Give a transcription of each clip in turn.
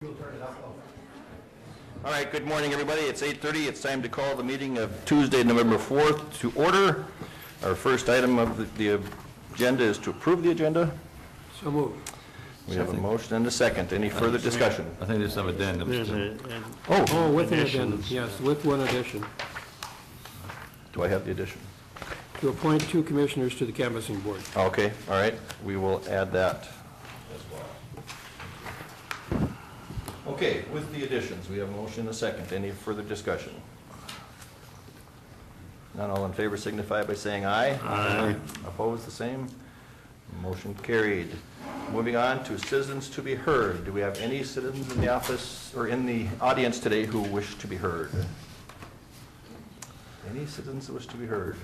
All right, good morning, everybody. It's 8:30. It's time to call the meeting of Tuesday, November 4th to order. Our first item of the agenda is to approve the agenda. So moved. We have a motion and a second. Any further discussion? I think there's some addendums too. Oh, with an addendum, yes, with one addition. Do I have the addition? To appoint two commissioners to the canvassing board. Okay, all right. We will add that as well. Okay, with the additions, we have a motion and a second. Any further discussion? None, all in favor signify by saying aye. Aye. Opposed, the same. Motion carried. Moving on to citizens to be heard. Do we have any citizens in the office or in the audience today who wish to be heard? Any citizens who wish to be heard?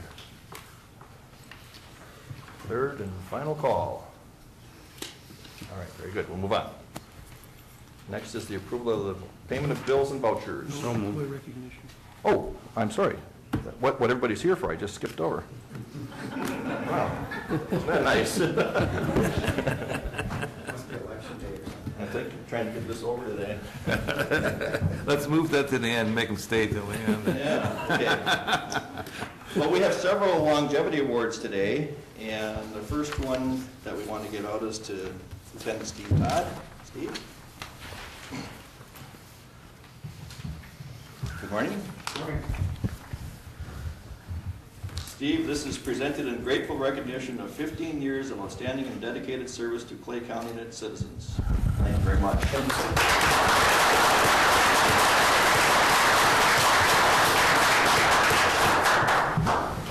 Third and final call. All right, very good. We'll move on. Next is the approval of the payment of bills and vouchers. So moved. Recognition. Oh, I'm sorry. What everybody's here for, I just skipped over. Wow, isn't that nice? I think I'm trying to get this over today. Let's move that to the end, make them stay till the end. Yeah, okay. Well, we have several longevity awards today, and the first one that we want to give out is to Lieutenant Steve Todd. Steve? Good morning. Good morning. Steve, this is presented in grateful recognition of 15 years of outstanding and dedicated service to Clay County and its citizens. Thank you very much.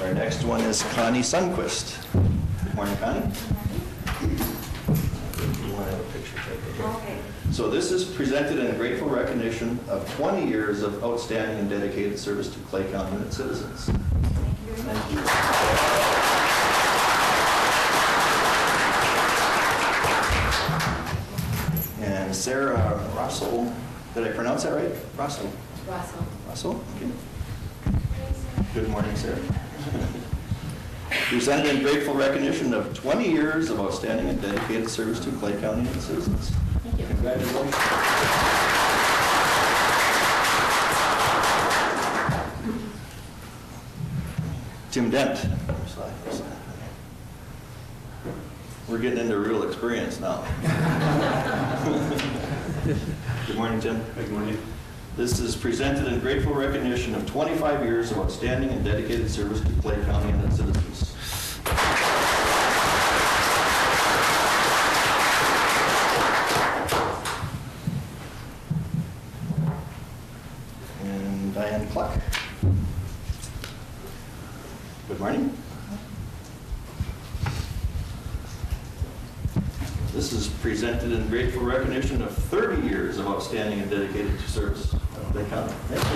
Our next one is Connie Sundquist. Good morning, Connie. You want to have a picture taken? Okay. So this is presented in grateful recognition of 20 years of outstanding and dedicated service to Clay County and its citizens. Thank you. And Sarah Russell, did I pronounce that right? Russell. Russell? Okay. Good morning, Sarah. Presented in grateful recognition of 20 years of outstanding and dedicated service to Clay County and its citizens. Thank you. Congratulations. Tim Dent. We're getting into real experience now. Good morning, Tim. Good morning. This is presented in grateful recognition of 25 years of outstanding and dedicated service to Clay County and its citizens. And Diane Cluck. Good morning. This is presented in grateful recognition of 30 years of outstanding and dedicated to service. They come. Thank you.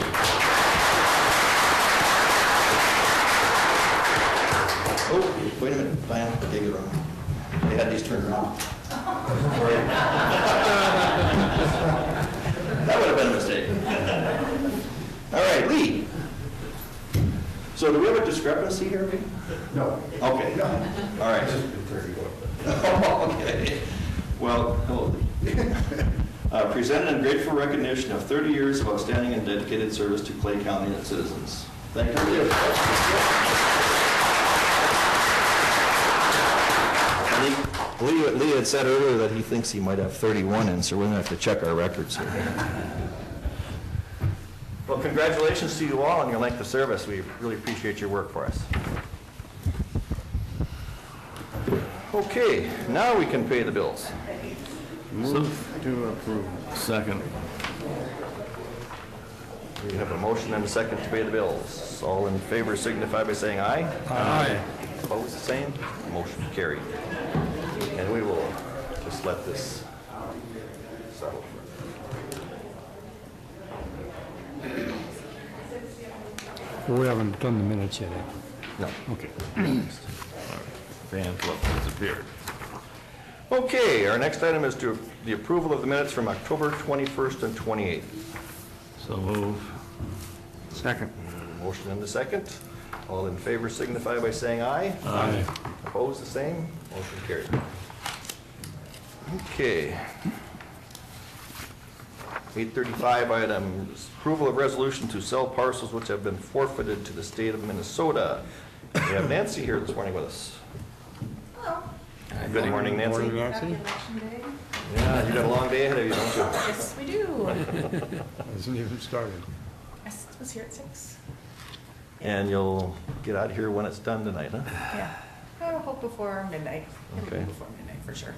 Oh, wait a minute, Diane, take it wrong. They had these turned around. That would have been a mistake. All right, Lee. So do we have a discrepancy here, Lee? No. Okay. All right. Okay. Well, hello, Lee. Presented in grateful recognition of 30 years of outstanding and dedicated service to Clay County and its citizens. Thank you. I think Lee had said earlier that he thinks he might have 31 in, so we're going to have to check our records here. Well, congratulations to you all on your length of service. We really appreciate your work for us. Okay, now we can pay the bills. Move to approve. Second. We have a motion and a second to pay the bills. All in favor signify by saying aye. Aye. Opposed, the same. Motion carried. And we will just let this settle. We haven't done the minutes yet. No. Okay. Van Fluff disappeared. Okay, our next item is to the approval of the minutes from October 21st and 28th. So move. Second. Motion and a second. All in favor signify by saying aye. Aye. Opposed, the same. Motion carried. Okay. 8:35 items, approval of resolution to sell parcels which have been forfeited to the state of Minnesota. We have Nancy here this morning with us. Hello. Good morning, Nancy. Morning, Nancy. Happy election day. Yeah, you got a long day ahead of you, don't you? Yes, we do. Hasn't even started. I was here at 6. And you'll get out of here when it's done tonight, huh? Yeah. I hope before midnight. It'll be Okay. Before midnight, for sure.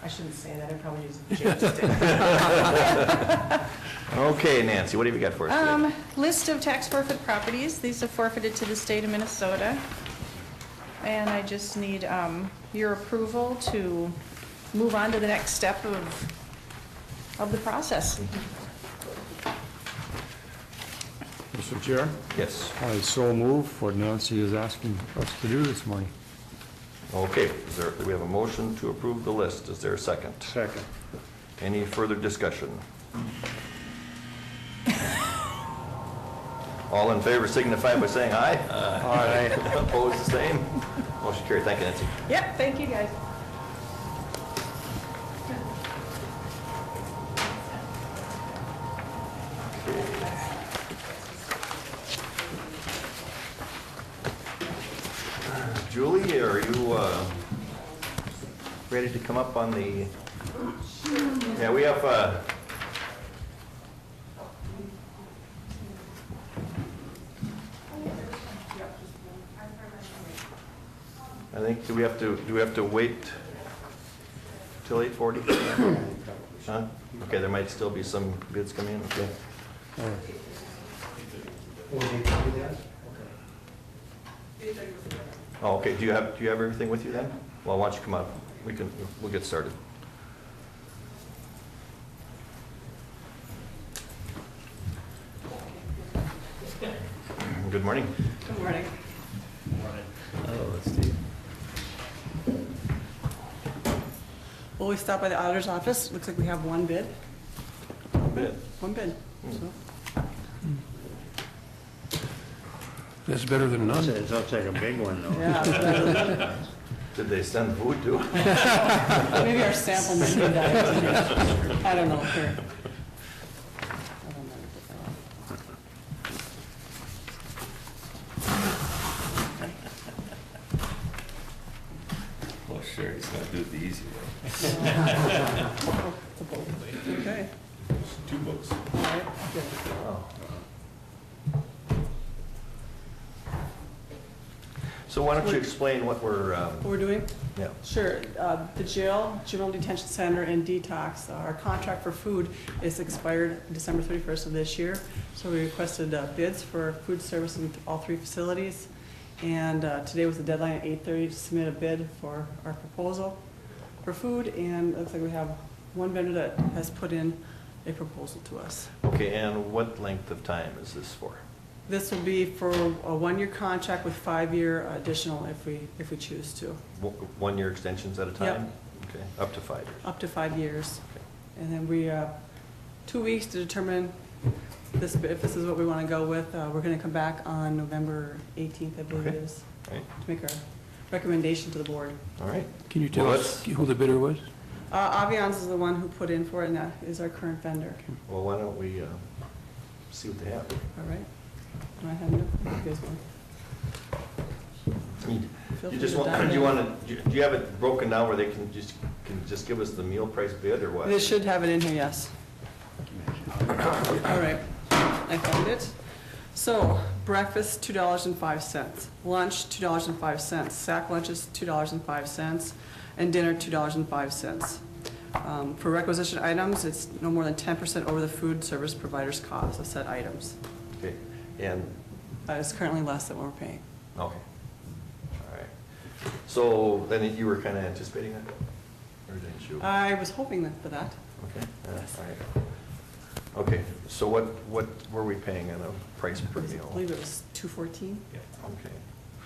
I shouldn't say that, I probably just jinxed it. Okay, Nancy, what have you got for us today? List of tax forfeit properties. These are forfeited to the state of Minnesota. And I just need your approval to move on to the next step of the process. Mr. Chair, Yes. I so move what Nancy is asking us to do this morning. Okay, do we have a motion to approve the list? Is there a second? Second. Any further discussion? All in favor signify by saying aye. Aye. Opposed, the same. Motion carried. Thank you, Nancy. Yep, thank you, guys. Julie, are you ready to come up on the, yeah, we have, I think, do we have to wait till 8:40? Huh? Okay, there might still be some bids coming in, okay. Oh, okay, do you have everything with you then? Well, why don't you come up, we'll get started. Good morning. Good morning. Oh, Steve. Well, we stopped by the auditor's office. Looks like we have one bid. Bid. One bid. So, That's better than none. It looks like a big one, though. yeah, Did they send food too? maybe our sample menu died. I don't know. Here. I don't know. Oh, sure, he's gonna do it the easy way. It's a bold. Okay. Two books. All right. Good. Oh. So why don't you explain what we're, What we're doing? yeah, Sure. The jail, juvenile detention center, and detox, our contract for food is expired December 31st of this year. So we requested bids for food service in all three facilities. And today was the deadline at 8:30 to submit a bid for our proposal for food. And it looks like we have one vendor that has put in a proposal to us. okay, and what length of time is this for? This will be for a one-year contract with 5-year additional if we choose to, 1 year extensions at a time? Yep. Okay, up to 5 years. up to 5 years. Okay. And then we, 2 weeks to determine this, if this is what we want to go with. We're going to come back on November 18th, I believe it Okay. is, All right, to make our recommendation to the board. all right. Can you tell Well, us who the bidder was? Aviance is the one who put in for it, and that is our current vendor. Well, why don't we see what they have? All right? Do I have enough? You guys want? Feel You free just to want, dive do you in. want to, do you have it broken down where they can just give us the meal price bid or what? They should have it in here, yes. All right, I found it. So, breakfast, $2.05. Lunch, $2.05. Sack lunches, $2.05. And dinner, $2.05. For requisition items, it's no more than 10% over the food service provider's cost of said items. Okay, and, It's currently less than what we're paying. okay, all right. So then you were kind of anticipating that? Or didn't you? I was hoping for that. Okay, Yes. all right. Okay, so what were we paying on a price per I meal? believe it was $2.14. Okay.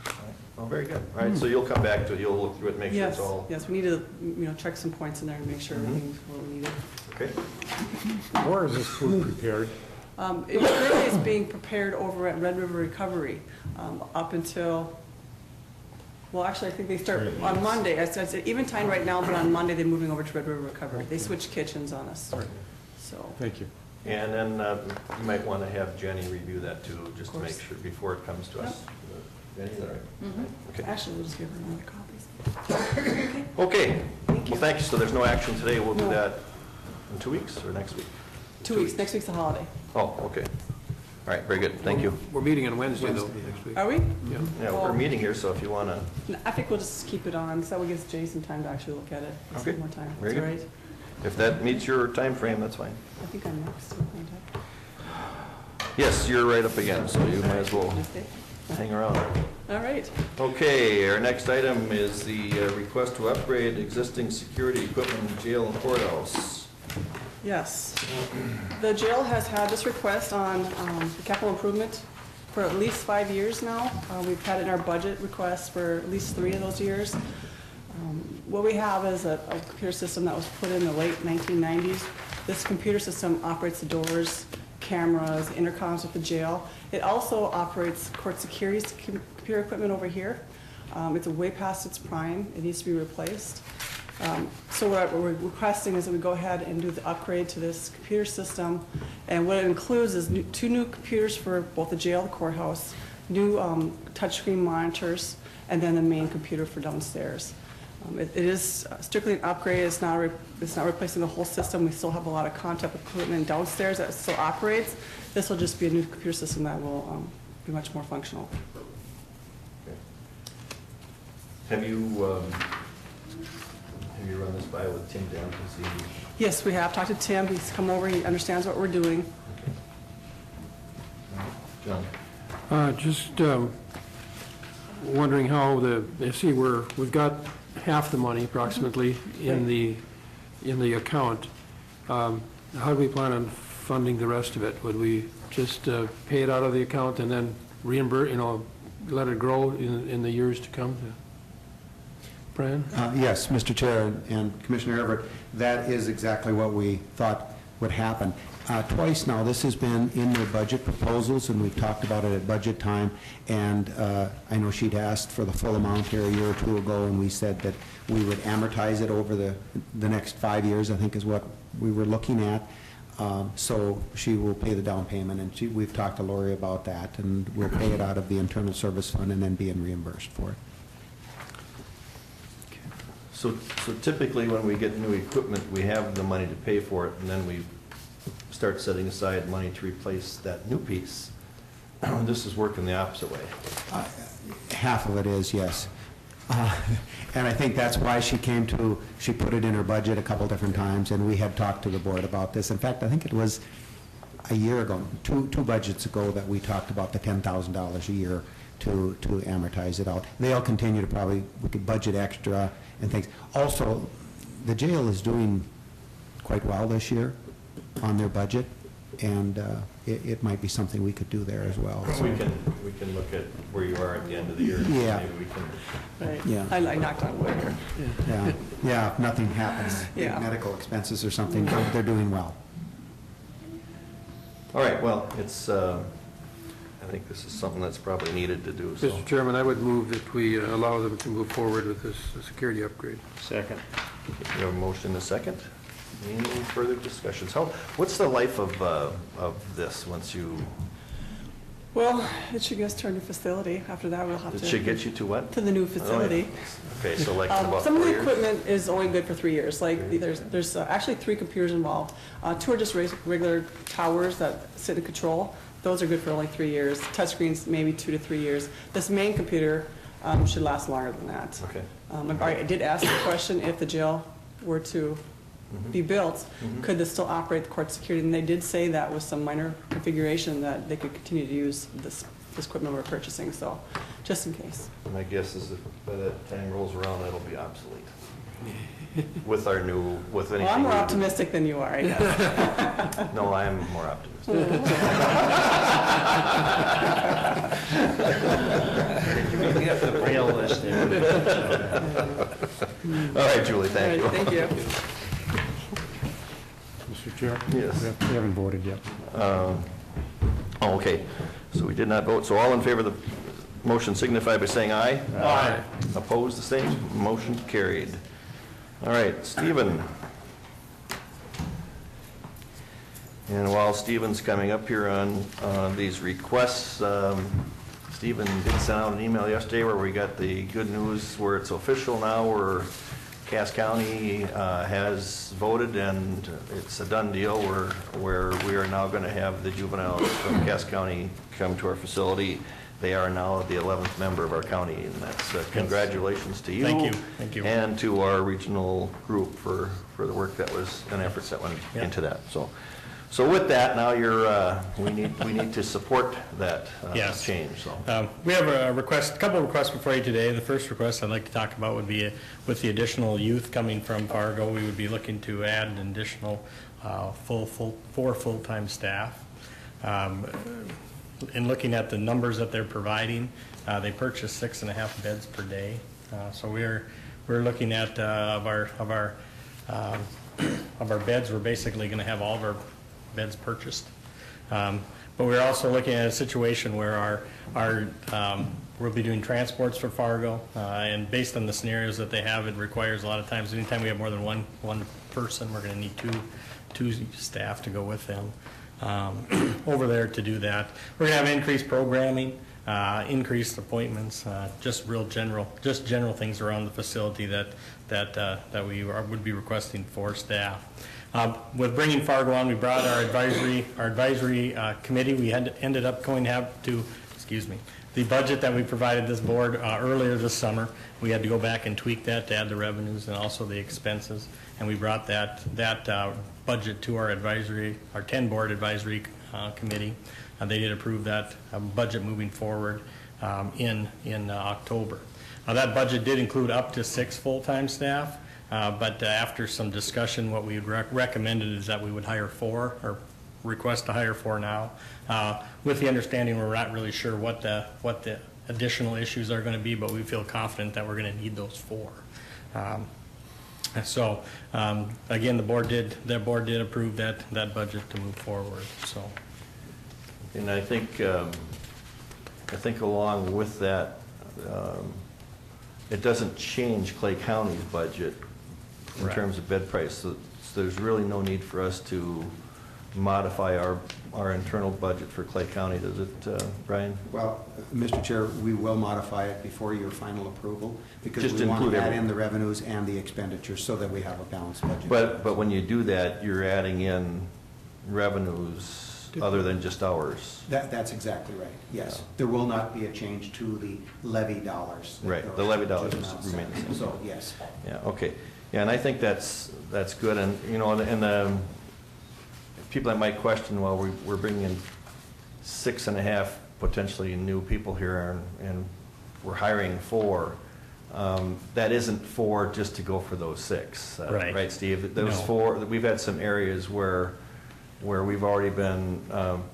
All right. Well, very good. All right, so you'll come back to it, you'll look through it, make sure Yes, it's all, yes, we need to, check some points in there and make sure Mhm. everything's what we needed. okay? Where is this food prepared? It currently is being prepared over at Red River Recovery up until, well, actually, I think they start on Monday. It's even time right now, but on Monday, they're moving over to Red River Recovery. They switch kitchens on us, so, Thank you. And then you might want to have Jenny review that too, just to make course. sure before it comes to us. Jenny, is that right? Okay. Actually, we'll just give her another copies. Okay. Thank you. Well, thank you. So there's no action today. We'll do No. that in 2 weeks or next week? 2 weeks, next week's a holiday. Oh, okay. All right, very good. Thank you. We're meeting on Wednesday, though, next week. Are we? Yeah. Yeah, we're meeting here, so if you want to, I think we'll just keep it on, so that will give Jason time to actually look at it. Just Okay. one more time. Very That's all good. right. if that meets your time frame, that's fine. I think I'm next. Yes, you're right up again, so you might as well Okay. hang around. All right. Okay, our next item is the request to upgrade existing security equipment in jail and courthouse. Yes. The jail has had this request on the capital improvement for at least 5 years now. We've had it in our budget requests for at least 3 of those years. What we have is a computer system that was put in the late 1990s. This computer system operates the doors, cameras, intercoms with the jail. It also operates court security's computer equipment over here. It's way past its prime. It needs to be replaced. So what we're requesting is that we go ahead and do the upgrade to this computer system. And what it includes is 2 new computers for both the jail and the courthouse, new touchscreen monitors, and then the main computer for downstairs. It is strictly an upgrade. It's not replacing the whole system. We still have a lot of contact equipment downstairs that still operates. This will just be a new computer system that will be much more functional. Have you run this by with Tim down to see? Yes, we have talked to Tim. He's come over. He understands what we're doing. John? Just wondering how we've got half the money approximately in the account. How do we plan on funding the rest of it? Would we just pay it out of the account and then reimburse, let it grow in the years to come? Brian? Yes, Mr. Chair and Commissioner Everett, that is exactly what we thought would happen. Twice now, this has been in their budget proposals, and we've talked about it at budget time, and I know she'd asked for the full amount here a year or 2 ago, and we said that we would amortize it over the next 5 years, I think is what we were looking at. So she will pay the down payment, and we've talked to Lori about that, and we'll pay it out of the internal service fund and then being reimbursed for it. So typically, when we get new equipment, we have the money to pay for it, and then we start setting aside money to replace that new piece. This is working the opposite way. Half of it is, yes. And I think that's why she put it in her budget a couple different times, and we had talked to the board about this. In fact, I think it was a year ago, two budgets ago, that we talked about the $10,000 a year to amortize it out. They'll continue to we could budget extra and things. Also, the jail is doing quite well this year on their budget, and it might be something we could do there as well. So we can look at where you are at the end of the year. Yeah. Maybe we can. Right. Yeah. I knocked on wood here. Yeah, if nothing happens, Yeah. medical expenses or something, they're doing well. All right, well, I think this is something that's probably needed to do, so. Mr. Chairman, I would move that we allow them to move forward with this security upgrade. Second. We have a motion and a second. Any further discussions? What's the life of this once you, Well, it should get us to our new facility. After that, we'll have it to. should get you to what? To the new facility. Okay, so like in about Some of 4 the years? equipment is only good for 3 years. Like, there's actually 3 computers involved. 2 are just regular towers that sit in control. Those are good for only 3 years. Touchscreens, maybe 2 to 3 years. This main computer should last longer than that. Okay. I did ask the question, if the jail were to be built, could this still operate the court security? And they did say that with some minor configuration that they could continue to use this equipment we're purchasing, so just in case. My guess is that by that time rolls around, that'll be obsolete. With anything. Well, I'm more we do. optimistic than you are, I guess. No, I'm more optimistic. We have the braille list there. All right, Julie, thank you. All right, thank you. Mr. Chair? Yes. We haven't voted yet. Okay, so we did not vote. So all in favor of the motion signify by saying aye. Aye. Opposed, the same. Motion carried. All right, Stephen. And while Stephen's coming up here on these requests, Stephen did send out an email yesterday where we got the good news where it's official now, where Cass County has voted and it's a done deal where we are now going to have the juveniles from Cass County come to our facility. They are now the 11th member of our county, and that's congratulations to you. Thank you. And to our regional group for the work that was, and efforts that went into that. So with that, now we need to support that Yes. change, so. We have a couple of requests before you today. The first request I'd like to talk about would be with the additional youth coming from Fargo, we would be looking to add an additional 4 full-time staff. In looking at the numbers that they're providing, they purchase 6.5 beds per day. So we're looking at of our beds, we're basically going to have all of our beds purchased. But we're also looking at a situation where we'll be doing transports for Fargo, and based on the scenarios that they have, it requires a lot of times, anytime we have more than one person, we're going to need two staff to go with them over there to do that. We're going to have increased programming, increased appointments, just general things around the facility that we would be requesting for staff. With bringing Fargo on, we brought our advisory committee. We ended up going to have to, the budget that we provided this board earlier this summer. We had to go back and tweak that to add the revenues and also the expenses, and we brought that budget to our 10-board advisory committee. They did approve that budget moving forward in October. That budget did include up to 6 full-time staff. But after some discussion, what we had recommended is that we would hire 4, or request to hire 4 now, with the understanding we're not really sure what the additional issues are going to be, but we feel confident that we're going to need those 4. So again, the board did approve that budget to move forward. So, and I think along with that, it doesn't change Clay County's budget in Right. terms of bed price. So there's really no need for us to modify our internal budget for Clay County, does it, Brian? Well, Mr. Chair, we will modify it before your final approval, because Just we want include to add everything. in the revenues and the expenditures so that we have a balanced budget. But when you do that, you're adding in revenues other than just ours. That's exactly right, yes. Yeah. There will not be a change to the levy dollars. Right, the levy dollars Juvenile remain the center. same. So, yes. Yeah, okay. Yeah, and I think that's good. And, and people that might question, well, we're bringing in 6.5 potentially new people here, and we're hiring 4. That isn't 4 just to go for those 6. Right. Right, Steve? Those No. 4, we've had some areas where we've already been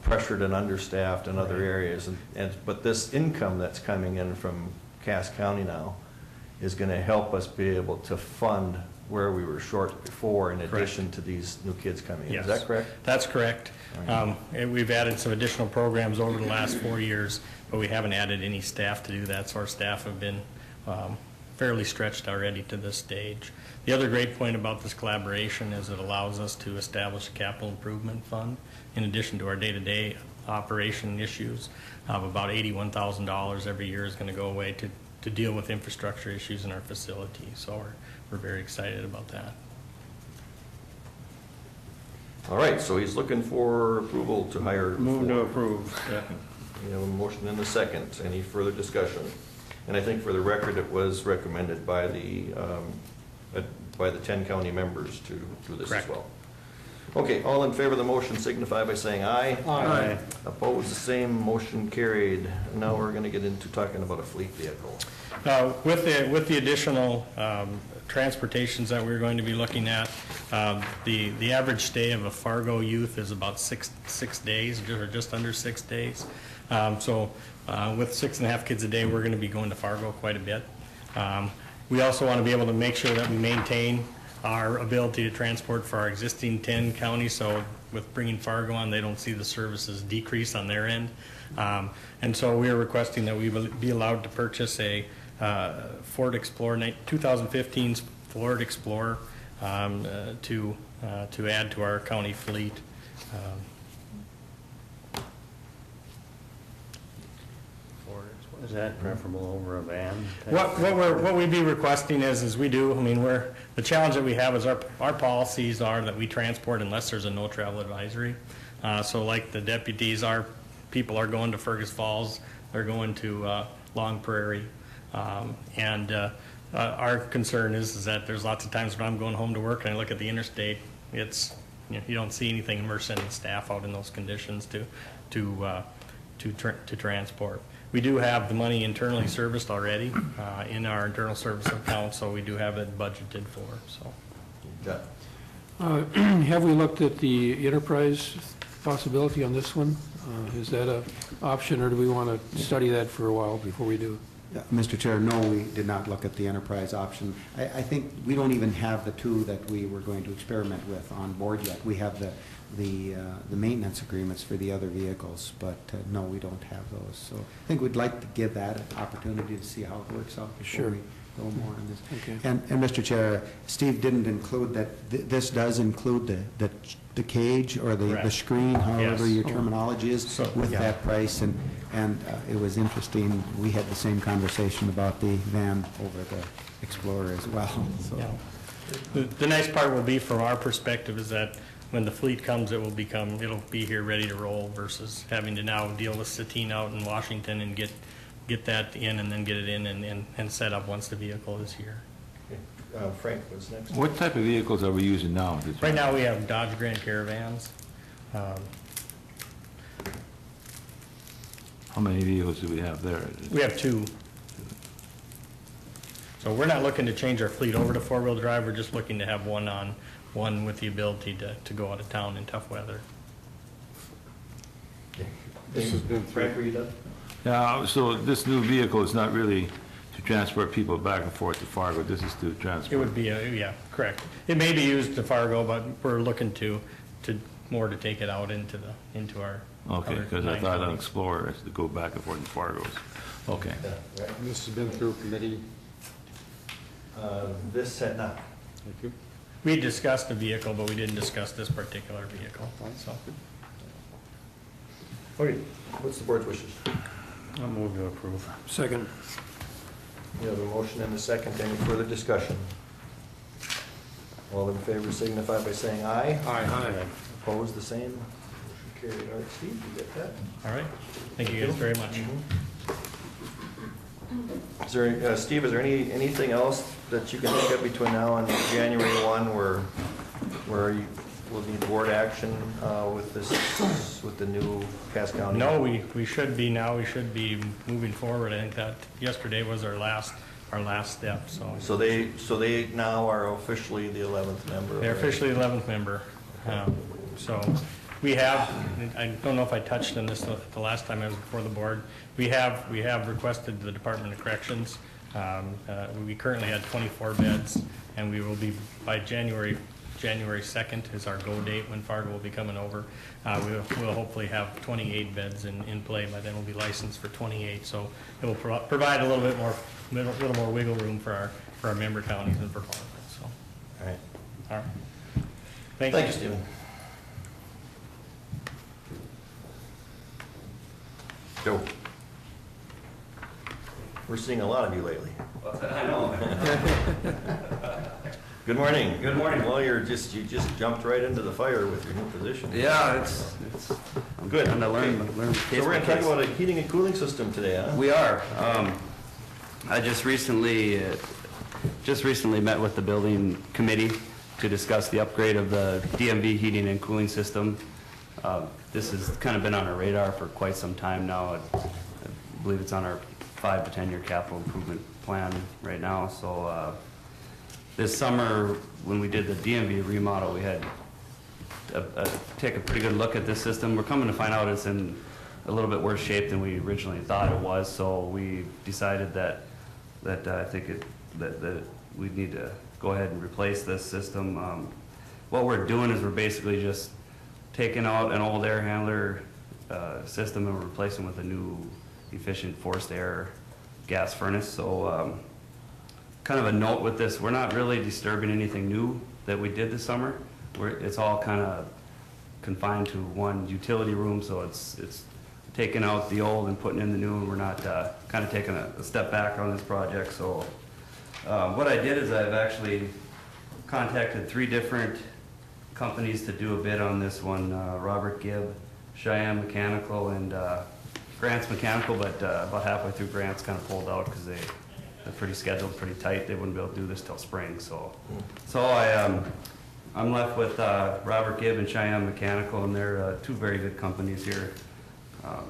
pressured and understaffed in other areas. But this income that's coming in from Cass County now is going to help us be able to fund where we were short before, in addition to these new kids coming in. yes. Is that correct? That's correct. And we've added some additional programs over the last 4 years, but we haven't added any staff to do that, so our staff have been fairly stretched already to this stage. The other great point about this collaboration is it allows us to establish a capital improvement fund in addition to our day-to-day operation issues of about $81,000 every year is going to go away to deal with infrastructure issues in our facility. So we're very excited about that. All right, so he's looking for approval to hire. Move to 4. approve. We have a motion and a second. Any further discussion? And I think for the record, it was recommended by the 10 county members to do this as Correct. well. Okay, all in favor of the motion signify by saying aye. Aye. Opposed, the same, motion carried. Now we're going to get into talking about a fleet vehicle. With the additional transportations that we're going to be looking at, the average stay of a Fargo youth is about six days, or just under 6 days. So with 6.5 kids a day, we're going to be going to Fargo quite a bit. We also want to be able to make sure that we maintain our ability to transport for our existing 10 counties, so with bringing Fargo on, they don't see the services decrease on their end. And so we are requesting that we be allowed to purchase a Ford Explorer, 2015 Ford Explorer, to add to our county fleet. Is that preferable over a van? What we'd be requesting is we do, I mean, the challenge that we have is our policies are that we transport unless there's a no travel advisory. So like the deputies, our people are going to Fergus Falls, they're going to Long Prairie. Our concern is that there's lots of times when I'm going home to work and I look at the interstate, it's, you don't see anything, and we're sending staff out in those conditions to transport. We do have the money internally serviced already in our internal service account, so we do have it budgeted for, so. Have we looked at the enterprise possibility on this one? Is that an option, or do we want to study that for a while before we do? Mr. Chair, no, we did not look at the enterprise option. I think we don't even have the two that we were going to experiment with on board yet. We have the maintenance agreements for the other vehicles, but no, we don't have those. So I think we'd like to give that an opportunity to see how it works out before Sure. we go more on this. Okay. And Mr. Chair, Steve didn't include that, this does include the cage or the Correct. screen, however Yes. your terminology is, So, with yeah. that price. And it was interesting, we had the same conversation about the van over the Explorer as well, so. Yeah. The nice part will be, from our perspective, is that when the fleet comes, it'll be here ready to roll versus having to now deal with Satine out in Washington and get that in and then get it in and set up once the vehicle is here. Frank, what's next? What type of vehicles are we using now? Right now, we have Dodge Grand Caravans. How many vehicles do we have there? We have two. So we're not looking to change our fleet over to four-wheel drive, we're just looking to have one with the ability to go out of town in tough weather. This has been Frank, were you done? Yeah, so this new vehicle is not really to transport people back and forth to Fargo, this is to It transport. would be, yeah, correct. It may be used to Fargo, but we're looking to more to take it out into our. Okay, other because I 9 thought on counties. Explorer is to go back and forth to Fargo's. Okay. Yeah, right. This has been through committee. This had not. Thank you. We discussed the vehicle, but we didn't discuss this particular vehicle, so. Okay, what's the board's wishes? I'll move to approve. Second. We have a motion and a second. Any further discussion? All in favor signify by saying aye. Aye. Opposed, the same. Motion carried. All right, Steve, you get that? All right, thank you guys very much. Is there, Steve, is there anything else that you can think of between now and January 1 where you will need board action with the new Cass County? No, we should be moving forward. I think that yesterday was our last step, so. So they now are officially the 11th member? They're officially the 11th member. So we have, I don't know if I touched on this the last time I was before the board, we have requested the Department of Corrections. We currently had 24 beds, and we will be, by January 2nd is our go date when Fargo will be coming over. We'll hopefully have 28 beds in play. By then we'll be licensed for 28, so it will provide a little more wiggle room for our member counties and for Fargo, so. All right. All right. Thank you, Stephen. Joe. We're seeing a lot of you lately. I know. Good morning. Good morning. Well, you just jumped right into the fire with your new position. Yeah, it's Good. trying to learn So case we're by going to talk case. about a heating and cooling system today, huh? We are. I just recently met with the building committee to discuss the upgrade of the DMV heating and cooling system. This has kind of been on our radar for quite some time now. I believe it's on our 5 to 10 year capital improvement plan right now. So this summer, when we did the DMV remodel, we had take a pretty good look at this system. We're coming to find out it's in a little bit worse shape than we originally thought it was. So we decided that I think that we need to go ahead and replace this system. What we're doing is we're basically just taking out an old air handler system and we're replacing with a new efficient forced air gas furnace. So kind of a note with this, we're not really disturbing anything new that we did this summer. It's all kind of confined to one utility room, so it's taking out the old and putting in the new, and we're not kind of taking a step back on this project. So what I did is I've actually contacted 3 different companies to do a bid on this one, Robert Gibb, Cheyenne Mechanical, and Grant's Mechanical, but about halfway through Grant's kind of pulled out because they're pretty scheduled, pretty tight. They wouldn't be able to do this till spring, so I'm left with Robert Gibb and Cheyenne Mechanical, and they're 2 very good companies here.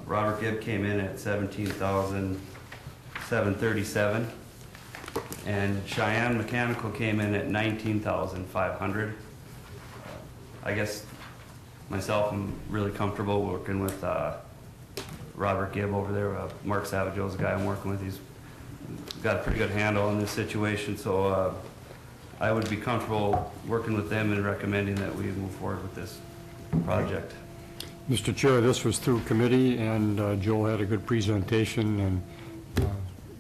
Robert Gibb came in at $17,737, and Cheyenne Mechanical came in at $19,500. I guess myself, I'm really comfortable working with Robert Gibb over there. Mark Savageau's the guy I'm working with. He's got a pretty good handle on this situation, so I would be comfortable working with them and recommending that we move forward with this project. Mr. Chair, this was through committee, and Joel had a good presentation, and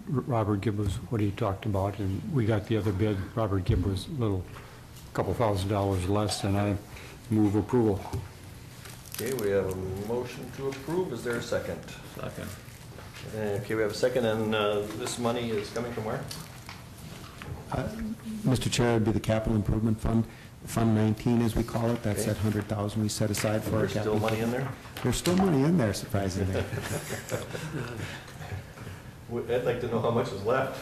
Robert Gibb was what he talked about, and we got the other bid. Robert Gibb was a couple $1,000s less, and I move approval. Okay, we have a motion to approve. Is there a second? Second. Okay, we have a second, and this money is coming from where? Mr. Chair, it'd be the Capital Improvement Fund, Fund 19, as we call it. That's Okay. that 100,000 we set aside for our There's still capital. money in there? There's still money in there, surprisingly. I'd like to know how much is left.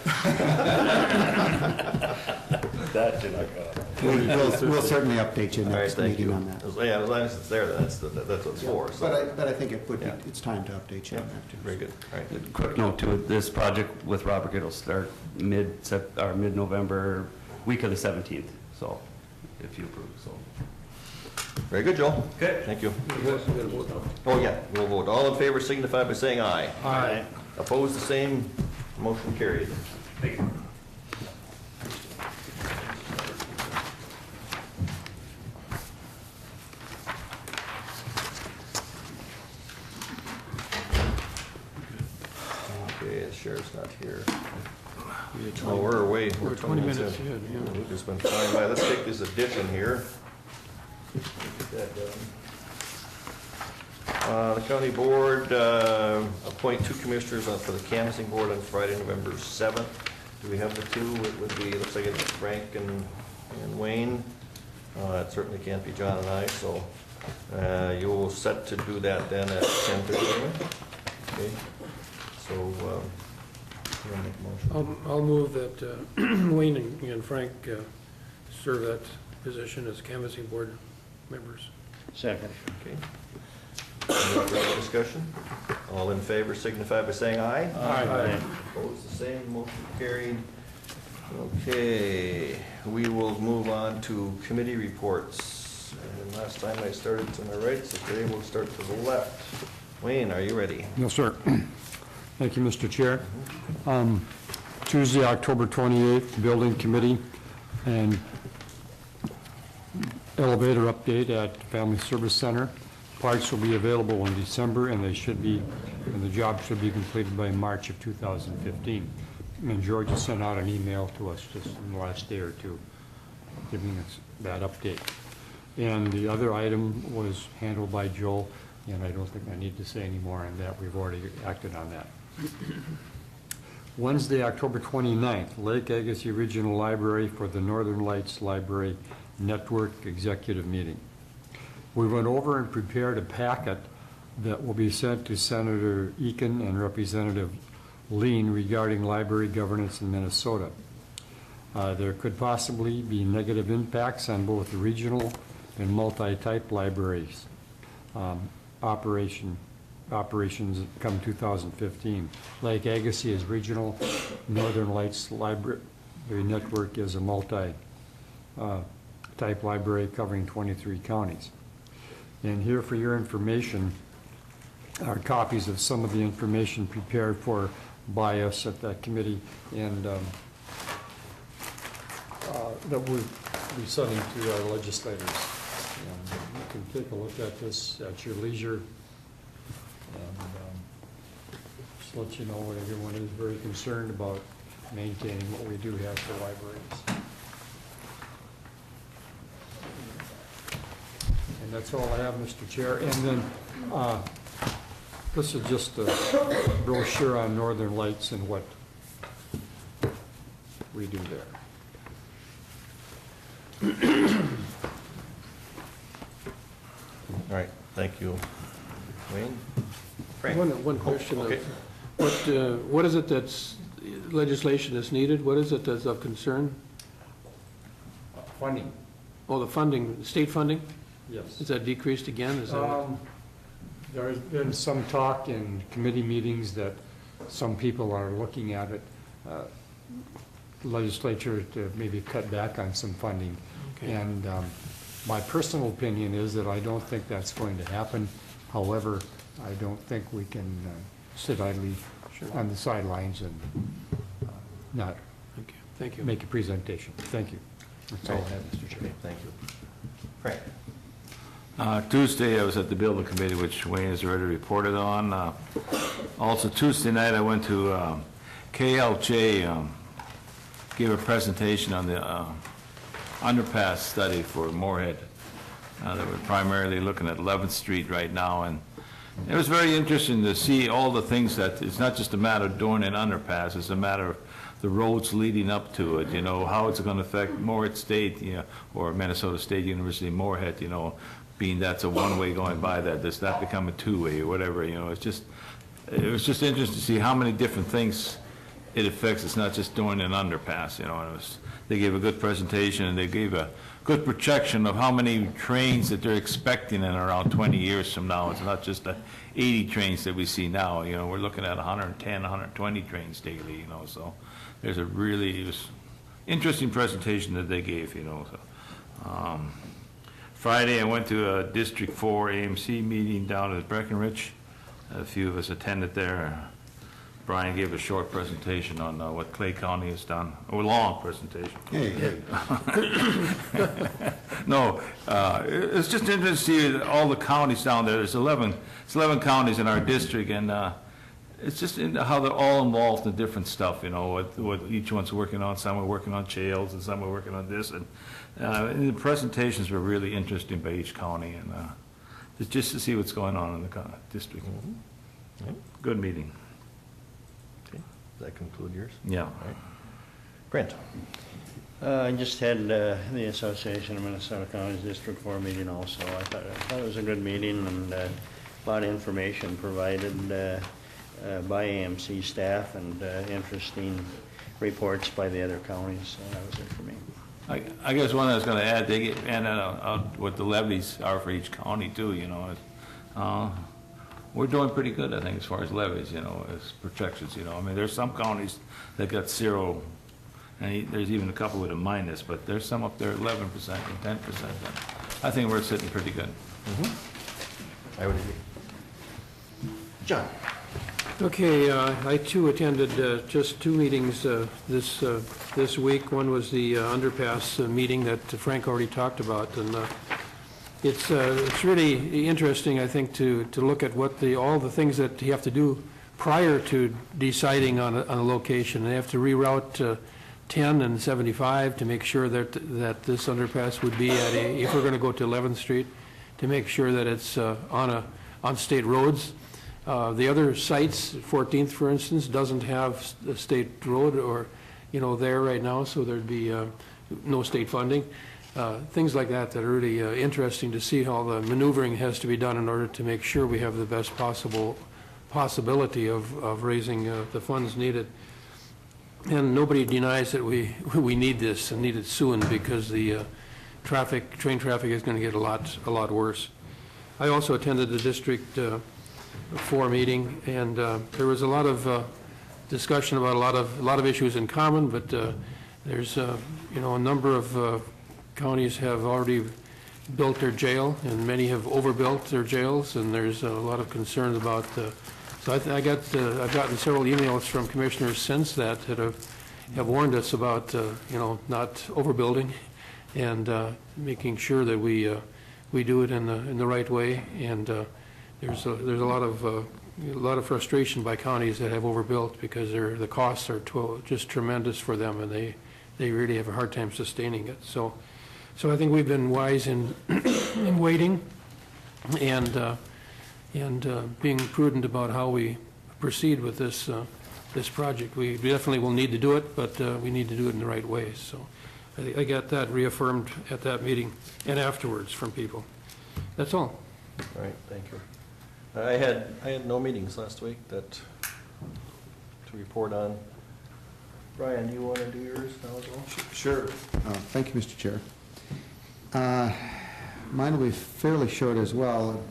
That did not go. We'll certainly update you All right, next thank meeting you. on that. Yeah, as long as it's there, that's what it's for, so. But I think it would be, Yeah. it's time to update you on that, too. Very good, all right. Quick note too, this project with Robert Gibb will start mid-November, week of the 17th, so, if you approve, so. Very good, Joel. Okay. Thank you. Oh, yeah, we'll vote. All in favor signify by saying aye. Aye. Opposed, the same. Motion carried. Thank you. Okay, the sheriff's not here. Oh, we're away. We're 20 minutes in. ahead, yeah. We've just been flying by. Let's take this addition here. Get that done. The county board appoint 2 commissioners for the canvassing board on Friday, November 7th. Do we have the 2? It would be, looks like it's Frank and Wayne. It certainly can't be John and I, so you'll set to do that then at 10:30. Okay, so you want to make a motion? I'll move that Wayne and Frank serve that position as canvassing board members. Second. Okay. Any further discussion? All in favor signify by saying aye. Aye. Opposed, the same, motion carried. Okay, we will move on to committee reports. And last time I started to my right, so today we'll start to the left. Wayne, are you ready? Yes, sir. Thank you, Mr. Chair. Tuesday, October 28th, Building Committee and elevator update at Family Service Center. Parts will be available in December, and the job should be completed by March of 2015. And George has sent out an email to us just in the last day or two, giving us that update. And the other item was handled by Joel, and I don't think I need to say any more on that. We've already acted on that. Wednesday, October 29th, Lake Agassiz Regional Library for the Northern Lights Library Network Executive Meeting. We went over and prepared a packet that will be sent to Senator Eakin and Representative Lean regarding library governance in Minnesota. There could possibly be negative impacts on both regional and multi-type libraries operations come 2015. Lake Agassiz is regional, Northern Lights Library Network is a multi-type library covering 23 counties. And here for your information are copies of some of the information prepared by us at that committee, and that we'll be sending to our legislators. And you can take a look at this at your leisure, and just let you know what everyone is very concerned about maintaining what we do have for libraries. And that's all I have, Mr. Chair. And then, this is just a brochure on Northern Lights and what we do there. All right, thank you. Wayne? Frank? One question. Okay. What is it that's, legislation is needed? What is it that's of concern? Funding, Oh, the funding, state funding? yes. Is that decreased again? Is that? There's been some talk in committee meetings that some people are looking at it, legislature to maybe cut back on some funding. Okay. And my personal opinion is that I don't think that's going to happen. However, I don't think we can sit idly on the sidelines and not Okay, thank you. make a presentation. Thank you. That's all I have, Mr. Chair. Okay, thank you. Frank? Tuesday, I was at the building committee, which Wayne has already reported on. Also Tuesday night, I went to KLJ, gave a presentation on the underpass study for Moorhead. They were primarily looking at 11th Street right now, and it was very interesting to see all the things that, it's not just a matter of doing an underpass, it's a matter of the roads leading up to it, you know, how it's going to affect Moorhead State, you know, or Minnesota State University Moorhead, you know, being that's a one-way going by that, does that become a two-way or whatever, you know, it was just interesting to see how many different things it affects. It's not just doing an underpass, you know, and they gave a good presentation, and they gave a good projection of how many trains that they're expecting in around 20 years from now. It's not just the 80 trains that we see now, you know, we're looking at 110, 120 trains daily, you know, so there's a really, it was interesting presentation that they gave, you know. So, Friday, I went to a District 4 AMC meeting down at Breckenridge. A few of us attended there. Brian gave a short presentation on what Clay County has done, a long presentation. Hey. No, it's just interesting to see all the counties down there. There's 11 counties in our district, and it's just how they're all involved in different stuff, you know, what each one's working on. Some are working on jails, and some are working on this, and the presentations were really interesting by each county, and just to see what's going on in the district. Okay. Good meeting. Okay. Does that conclude yours? Yeah. All right. Grant? I just had the Association of Minnesota Counties District 4 meeting also. I thought it was a good meeting, and a lot of information provided by AMC staff, and interesting reports by the other counties. So that was it for me. I guess one I was going to add, they and what the levies are for each county too, you know. We're doing pretty good, I think, as far as levies, you know, as projections, you know. I mean, there's some counties that got 0, and there's even a couple with a minus, but there's some up there 11% and 10%. And I think we're sitting pretty good. Mm-hmm. I would agree. John? Okay, I too attended just 2 meetings this week. One was the underpass meeting that Frank already talked about, and it's really interesting, I think, to look at what all the things that you have to do prior to deciding on a location. They have to reroute 10 and 75 to make sure that this underpass would be at if we're going to go to 11th Street, to make sure that it's on state roads. The other sites, 14th, for instance, doesn't have a state road or, you know, there right now, so there'd be no state funding. Things like that are really interesting to see how the maneuvering has to be done in order to make sure we have the best possibility of raising the funds needed. And nobody denies that we need this and need it soon, because the train traffic is going to get a lot worse. I also attended the District 4 meeting, and there was a lot of discussion about a lot of issues in common, but there's you know, a number of counties have already built their jail, and many have overbuilt their jails, and there's a lot of concerns about. So I've gotten several emails from commissioners since that have warned us about you know, not overbuilding, and making sure that we do it in the right way. And there's a lot of frustration by counties that have overbuilt, because the costs are just tremendous for them, and they really have a hard time sustaining it. So I think we've been wise in waiting and being prudent about how we proceed with this project. We definitely will need to do it, but we need to do it in the right way. So I got that reaffirmed at that meeting and afterwards from people. That's all. All right, thank you. I had no meetings last week to report on. Brian, do you want to do yours now as well? Sure. Thank you, Mr. Chair. Mine will be fairly short as well.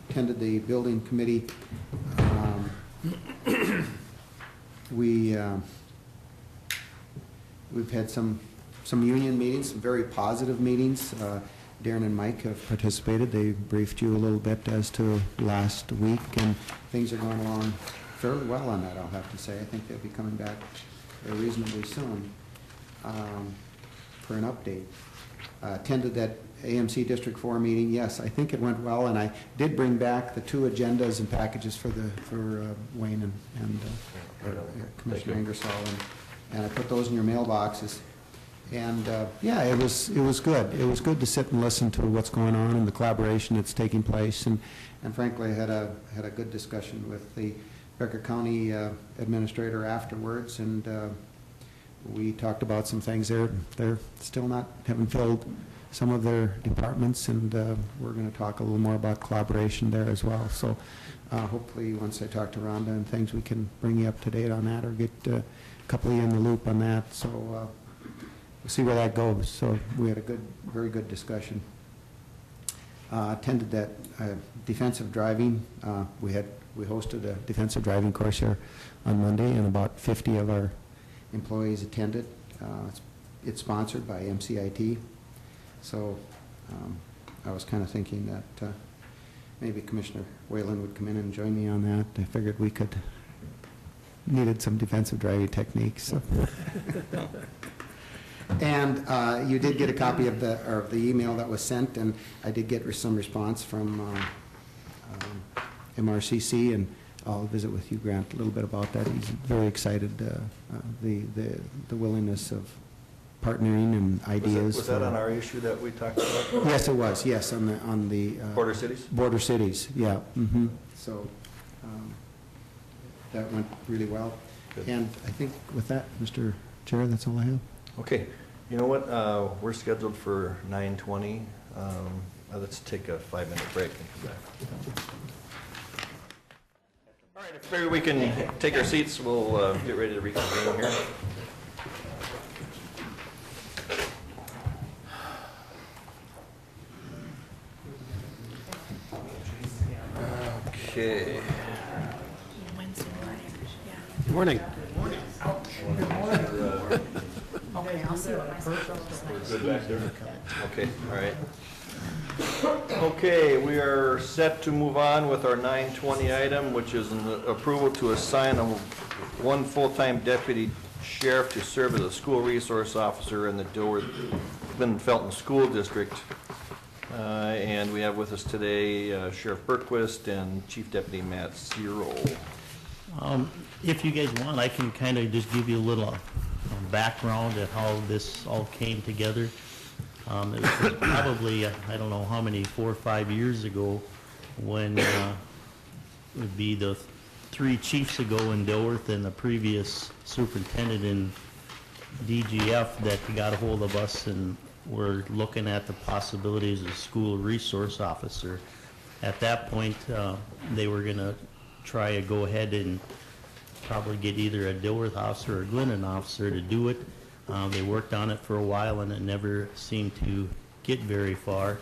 Attended the building committee. We've had some union meetings, some very positive meetings. Darren and Mike have participated. They briefed you a little bit as to last week, and things are going along fairly well on that, I'll have to say. I think they'll be coming back reasonably soon for an update. Attended that AMC District 4 meeting. Yes, I think it went well, and I did bring back the 2 agendas and packages for Wayne and Commissioner Ingersoll, and I put those in your mailboxes. And yeah, it was good. It was good to sit and listen to what's going on and the collaboration that's taking place. And frankly, I had a good discussion with the Becker County administrator afterwards, and we talked about some things there. They're still haven't filled some of their departments, and we're going to talk a little more about collaboration there as well. So hopefully, once I talk to Rhonda and things, we can bring you up to date on that, or get a couple of you in the loop on that. So we'll see where that goes. So we had a very good discussion. Attended that defensive driving. We hosted a defensive driving course here on Monday, and about 50 of our employees attended. It's sponsored by MCIT. So I was kind of thinking that maybe Commissioner Whalen would come in and join me on that. I figured we needed some defensive driving techniques. So. And you did get a copy of the email that was sent, and I did get some response from MRCC, and I'll visit with you, Grant, a little bit about that. He's very excited, the willingness of partnering and ideas. Was that on our issue that we talked about? Yes, it was. Yes, on the Border cities? Border cities, yeah. Mm-hmm. So that went really well. Good. And I think with that, Mr. Chair, that's all I have. Okay. You know what? We're scheduled for 9:20. Let's take a 5-minute break and come back. All right, if maybe we can take our seats, we'll get ready to reconvene here. Okay. Good morning. Okay, I'll see what my schedule is like. Good back there? Okay, all right. Okay, we are set to move on with our 9:20 item, which is an approval to assign one full-time deputy sheriff to serve as a school resource officer in the Dilworth-Felton School District. And we have with us today Sheriff Berquist and Chief Deputy Matt Zero. If you guys want, I can kind of just give you a little background at how this all came together. It was probably, I don't know how many, 4 or 5 years ago, when it would be the 3 chiefs ago in Dilworth and the previous superintendent in DGF that got a hold of us and were looking at the possibilities of school resource officer. At that point, they were going to try to go ahead and probably get either a Dilworth officer or a Glendon officer to do it. They worked on it for a while, and it never seemed to get very far.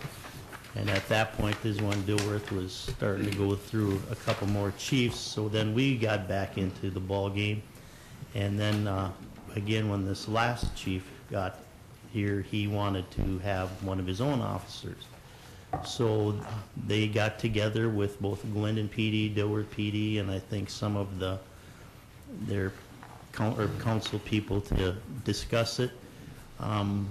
And at that point is when Dilworth was starting to go through a couple more chiefs. So then we got back into the ball game. And then again, when this last chief got here, he wanted to have one of his own officers. So they got together with both Glendon PD, Dilworth PD, and I think some of their council people to discuss it.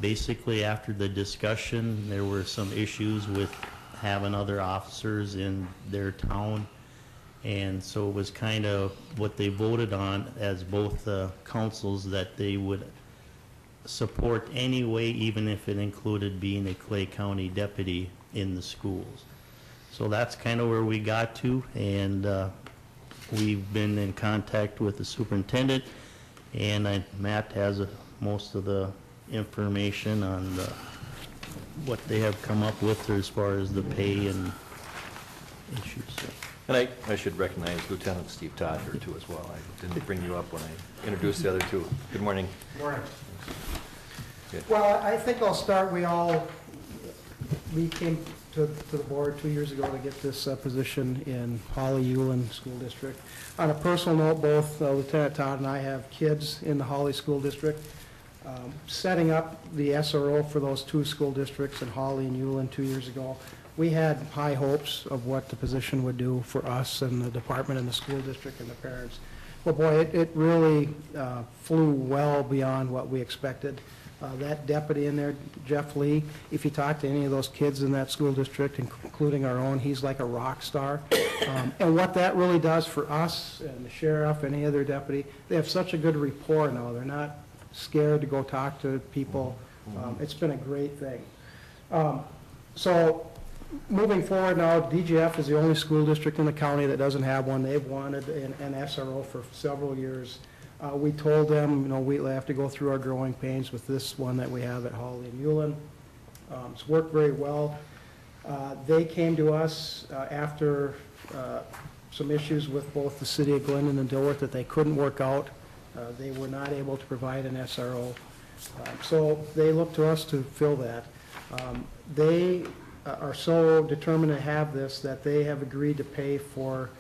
Basically, after the discussion, there were some issues with having other officers in their town, and so it was kind of what they voted on as both councils, that they would support anyway, even if it included being a Clay County deputy in the schools. So that's kind of where we got to, and we've been in contact with the superintendent, and Matt has most of the information on what they have come up with as far as the pay and issues. And I should recognize Lieutenant Steve Todd here too as well. I didn't bring you up when I introduced the other two. Good morning. Morning. Good. Well, I think I'll start, we came to the board 2 years ago to get this position in Holly Ulen School District. On a personal note, both Lieutenant Todd and I have kids in the Holly School District. Setting up the SRO for those two school districts in Holly and Ulen 2 years ago, we had high hopes of what the position would do for us and the department and the school district and the parents. Well, boy, it really flew well beyond what we expected. That deputy in there, Jeff Lee, if you talk to any of those kids in that school district, including our own, he's like a rock star. And what that really does for us and the sheriff, any other deputy, they have such a good rapport now. They're not scared to go talk to people. It's been a great thing. So moving forward now, DGF is the only school district in the county that doesn't have one. They've wanted an SRO for several years. We told them, we have to go through our growing pains with this one that we have at Holly and Ulen. It's worked very well. They came to us after some issues with both the city of Glendon and Dilworth that they couldn't work out. They were not able to provide an SRO. So they looked to us to fill that. They are so determined to have this that they have agreed to pay for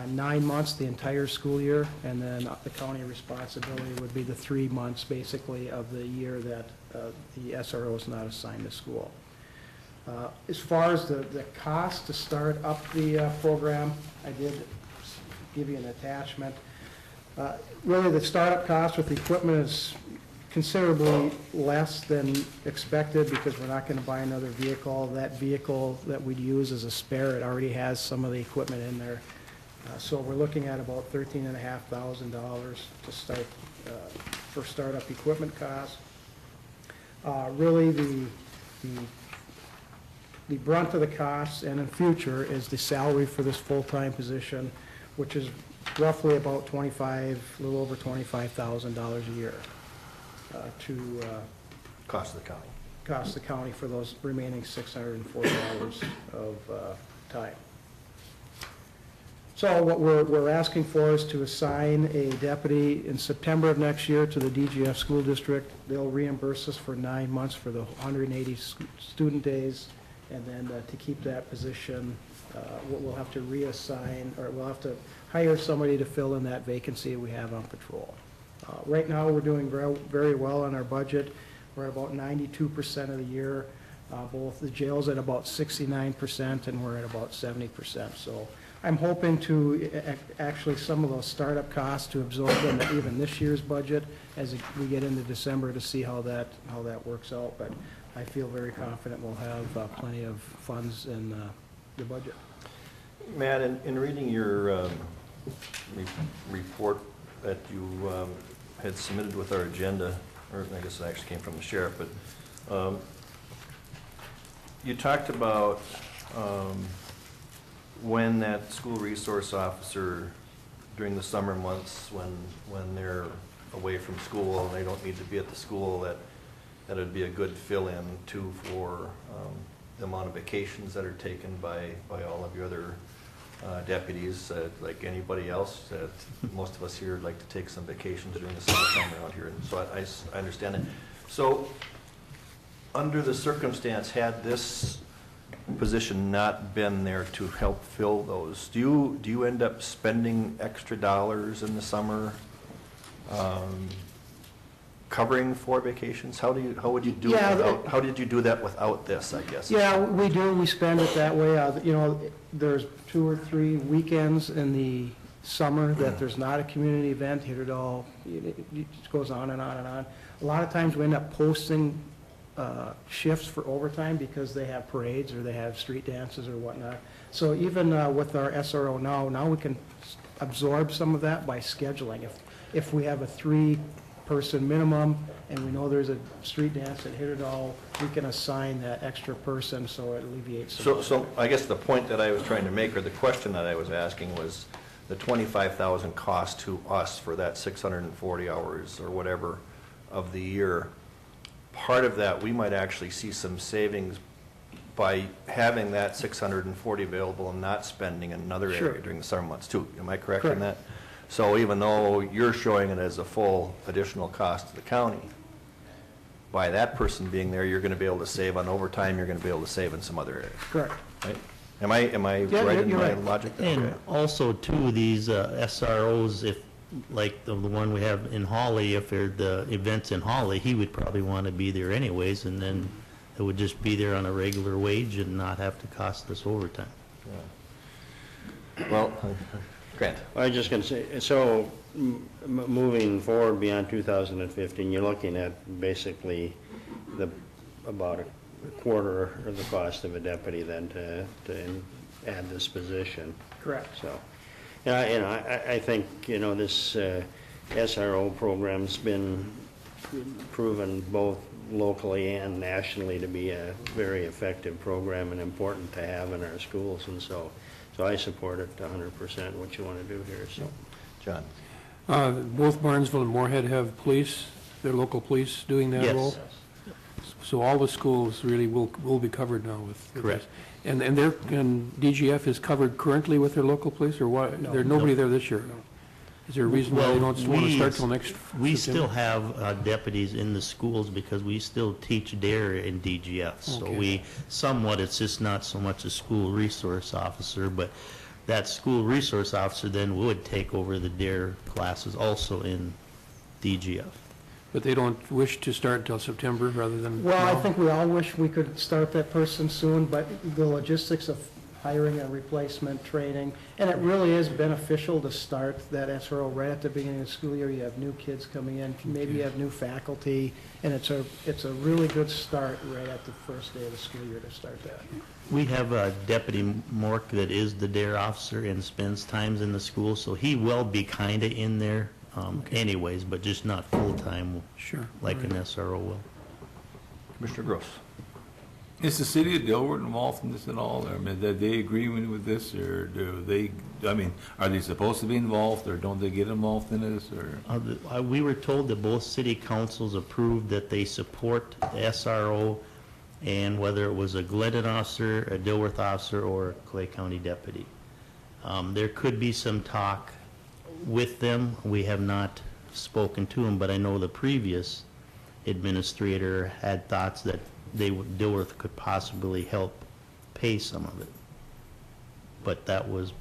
9 months, the entire school year, and then the county responsibility would be the 3 months, basically, of the year that the SRO is not assigned to school. As far as the cost to start up the program, I did give you an attachment. Really, the startup cost with the equipment is considerably less than expected because we're not going to buy another vehicle. That vehicle that we'd use as a spare, it already has some of the equipment in there. So we're looking at about $13,500 to start for startup equipment costs. Really, the brunt of the costs and in future is the salary for this full-time position, which is roughly about a little over $25,000 a year to Cost of the county. cost the county for those remaining 640 hours of time. So what we're asking for is to assign a deputy in September of next year to the DGF school district. They'll reimburse us for 9 months for the 180 student days, and then to keep that position, we'll have to reassign, or we'll have to hire somebody to fill in that vacancy we have on patrol. Right now, we're doing very well on our budget. We're at about 92% of the year. Both the jail's at about 69%, and we're at about 70%. So I'm hoping to actually some of those startup costs to absorb them even this year's budget as we get into December to see how that works out. But I feel very confident we'll have plenty of funds in the budget. Matt, in reading your report that you had submitted with our agenda, or I guess it actually came from the sheriff, but you talked about when that school resource officer during the summer months when they're away from school and they don't need to be at the school, that it'd be a good fill-in too for the amount of vacations that are taken by all of your other deputies, like anybody else. Most of us here like to take some vacations during the summertime around here, and so I understand it. So under the circumstance, had this position not been there to help fill those, do you end up spending extra dollars in the summer covering for vacations? How would you do it how did you do that without this, I guess? Yeah, we do. We spend it that way. There's 2 or 3 weekends in the summer that there's not a community event. It just goes on and on and on. A lot of times we end up posting shifts for overtime because they have parades or they have street dances or whatnot. So even with our SRO now we can absorb some of that by scheduling. If we have a 3 person minimum, and we know there's a street dance at Hit It All, we can assign that extra person, so it alleviates some. So I guess the point that I was trying to make, or the question that I was asking was the 25,000 cost to us for that 640 hours or whatever of the year. Part of that, we might actually see some savings by having that 640 available and not spending in another Sure. area during the summer months too. Am I correct in Correct. that? So even though you're showing it as a full additional cost to the county, by that person being there, you're going to be able to save on overtime, you're going to be able to save in some other areas, Correct. right? Am I Yeah, right in you're my right. logic? And Okay. also too, these SROs, if, like the one we have in Holly, if there the events in Holly, he would probably want to be there anyways, and then it would just be there on a regular wage and not have to cost us overtime. Well, Grant. I was just going to say, so moving forward beyond 2015, you're looking at basically about a quarter of the cost of a deputy then to add this position. Correct. So, I think, this SRO program's been proven both locally and nationally to be a very effective program and important to have in our schools, and so I support it 100%, what you want to do here, so. John. Both Barnesville and Moorhead have police, their local police doing that Yes. role? So all the schools really will be covered now with this. Correct. And DGF is covered currently with their local police, or what? No. There's nobody there this year? Is there a reason why they don't want to start till next? We September? still have deputies in the schools because we still teach DARE in DGF. So Okay. it's just not so much a school resource officer, but that school resource officer then would take over the DARE classes also in DGF. But they don't wish to start until September rather than Well, I now? think we all wish we could start that person soon, but the logistics of hiring a replacement, training, and it really is beneficial to start that SRO right at the beginning of the school year. You have new kids coming in, maybe you have new faculty, and it's a really good start right at the first day of the school year to start that. We have a Deputy Mork that is the DARE officer and spends times in the school, so he will be kind of in there anyways, but just not full-time Sure. like All an right. SRO will. Commissioner Gross. Is the city of Dilworth involved in this at all? I mean, did they agree with this, or do they, are they supposed to be involved, or don't they get involved in this, or? We were told that both city councils approved that they support the SRO, and whether it was a Glidden officer, a Dilworth officer, or a Clay County deputy. There could be some talk with them. We have not spoken to them, but I know the previous administrator had thoughts that Dilworth could possibly help pay some of it. But that was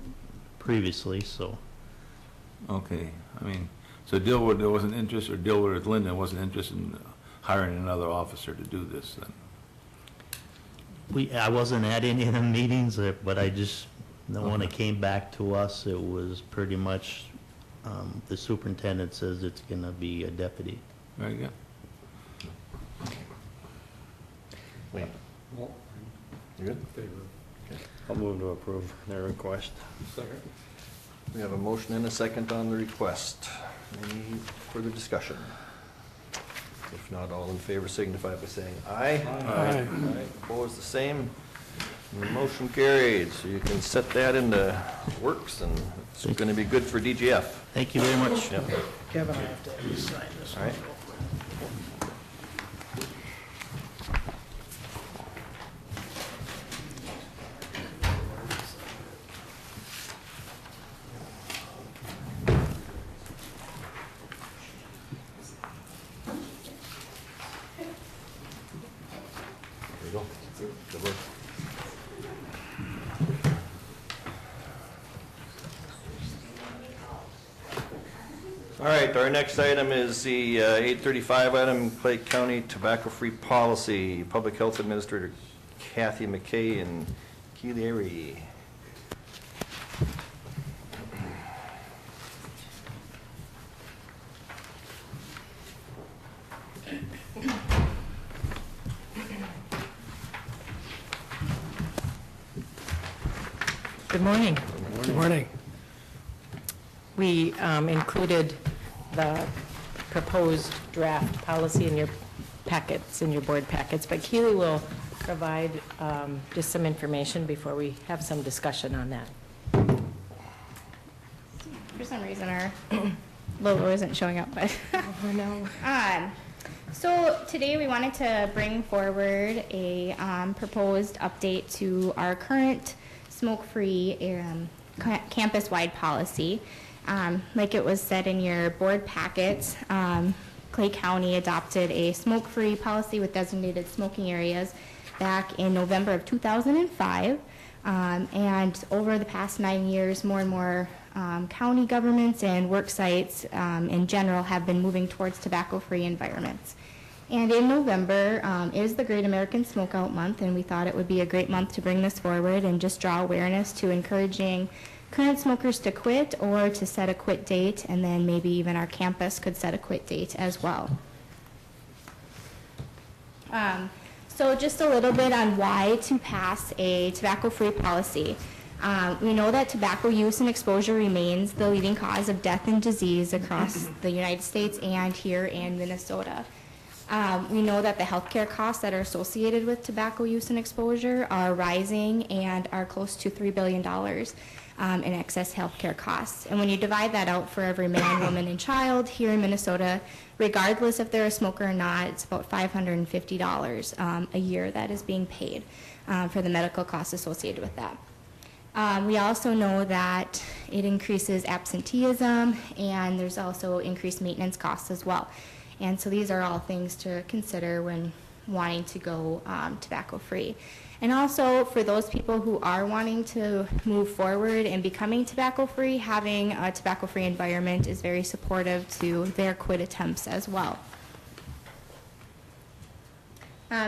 previously, so. Okay, so Dilworth, there wasn't interest, or Dilworth at Linden wasn't interested in hiring another officer to do this then? I wasn't at any of the meetings, but I just, when it came back to us, it was pretty much, the superintendent says it's gonna be a deputy. Very good. Wayne. You good? I'll move to approve their request. We have a motion and a second on the request. Any further discussion? If not, all in favor signify by saying aye. Aye. Opposed, the same. And the motion carried, so you can set that into works, and it's going to be good for DGF. Thank you very much. Yep. Kevin, I have to have you sign this All one. right. There you go. Good work. All right, our next item is the 835 item, Clay County Tobacco-Free Policy. Public Health Administrator Kathy McKay and Keely Airy. Good morning. Good morning. We included the proposed draft policy in your packets, in your board packets, but Keely will provide just some information before we have some discussion on that. For some reason, our logo isn't showing up, but. Oh, no. So today we wanted to bring forward a proposed update to our current smoke-free campus-wide policy. Like it was said in your board packets, Clay County adopted a smoke-free policy with designated smoking areas back in November of 2005. And over the past 9 years, more and more county governments and work sites in general have been moving towards tobacco-free environments. And in November is the Great American Smokeout Month, and we thought it would be a great month to bring this forward and just draw awareness to encouraging current smokers to quit or to set a quit date, and then maybe even our campus could set a quit date as well. So just a little bit on why to pass a tobacco-free policy. We know that tobacco use and exposure remains the leading cause of death and disease across the United States and here in Minnesota. We know that the healthcare costs that are associated with tobacco use and exposure are rising and are close to $3 billion in excess healthcare costs. And when you divide that out for every man, woman, and child here in Minnesota, regardless if they're a smoker or not, it's about $550 a year that is being paid for the medical costs associated with that. We also know that it increases absenteeism, and there's also increased maintenance costs as well. And so these are all things to consider when wanting to go tobacco-free. And also for those people who are wanting to move forward and becoming tobacco-free, having a tobacco-free environment is very supportive to their quit attempts as well.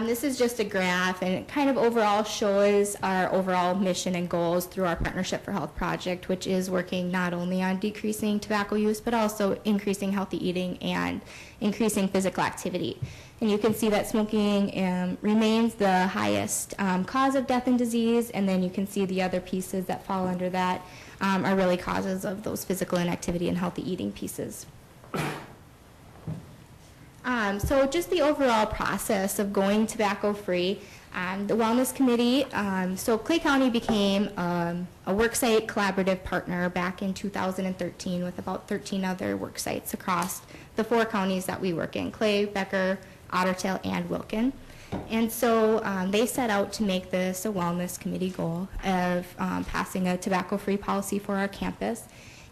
This is just a graph, and it kind of overall shows our overall mission and goals through our Partnership for Health project, which is working not only on decreasing tobacco use, but also increasing healthy eating and increasing physical activity. And you can see that smoking remains the highest cause of death and disease, and then you can see the other pieces that fall under that are really causes of those physical inactivity and healthy eating pieces. So just the overall process of going tobacco-free, the Wellness Committee, so Clay County became a worksite collaborative partner back in 2013 with about 13 other work sites across the 4 counties that we work in, Clay, Becker, Otter Tail, and Wilkin. And so they set out to make this a Wellness Committee goal of passing a tobacco-free policy for our campus.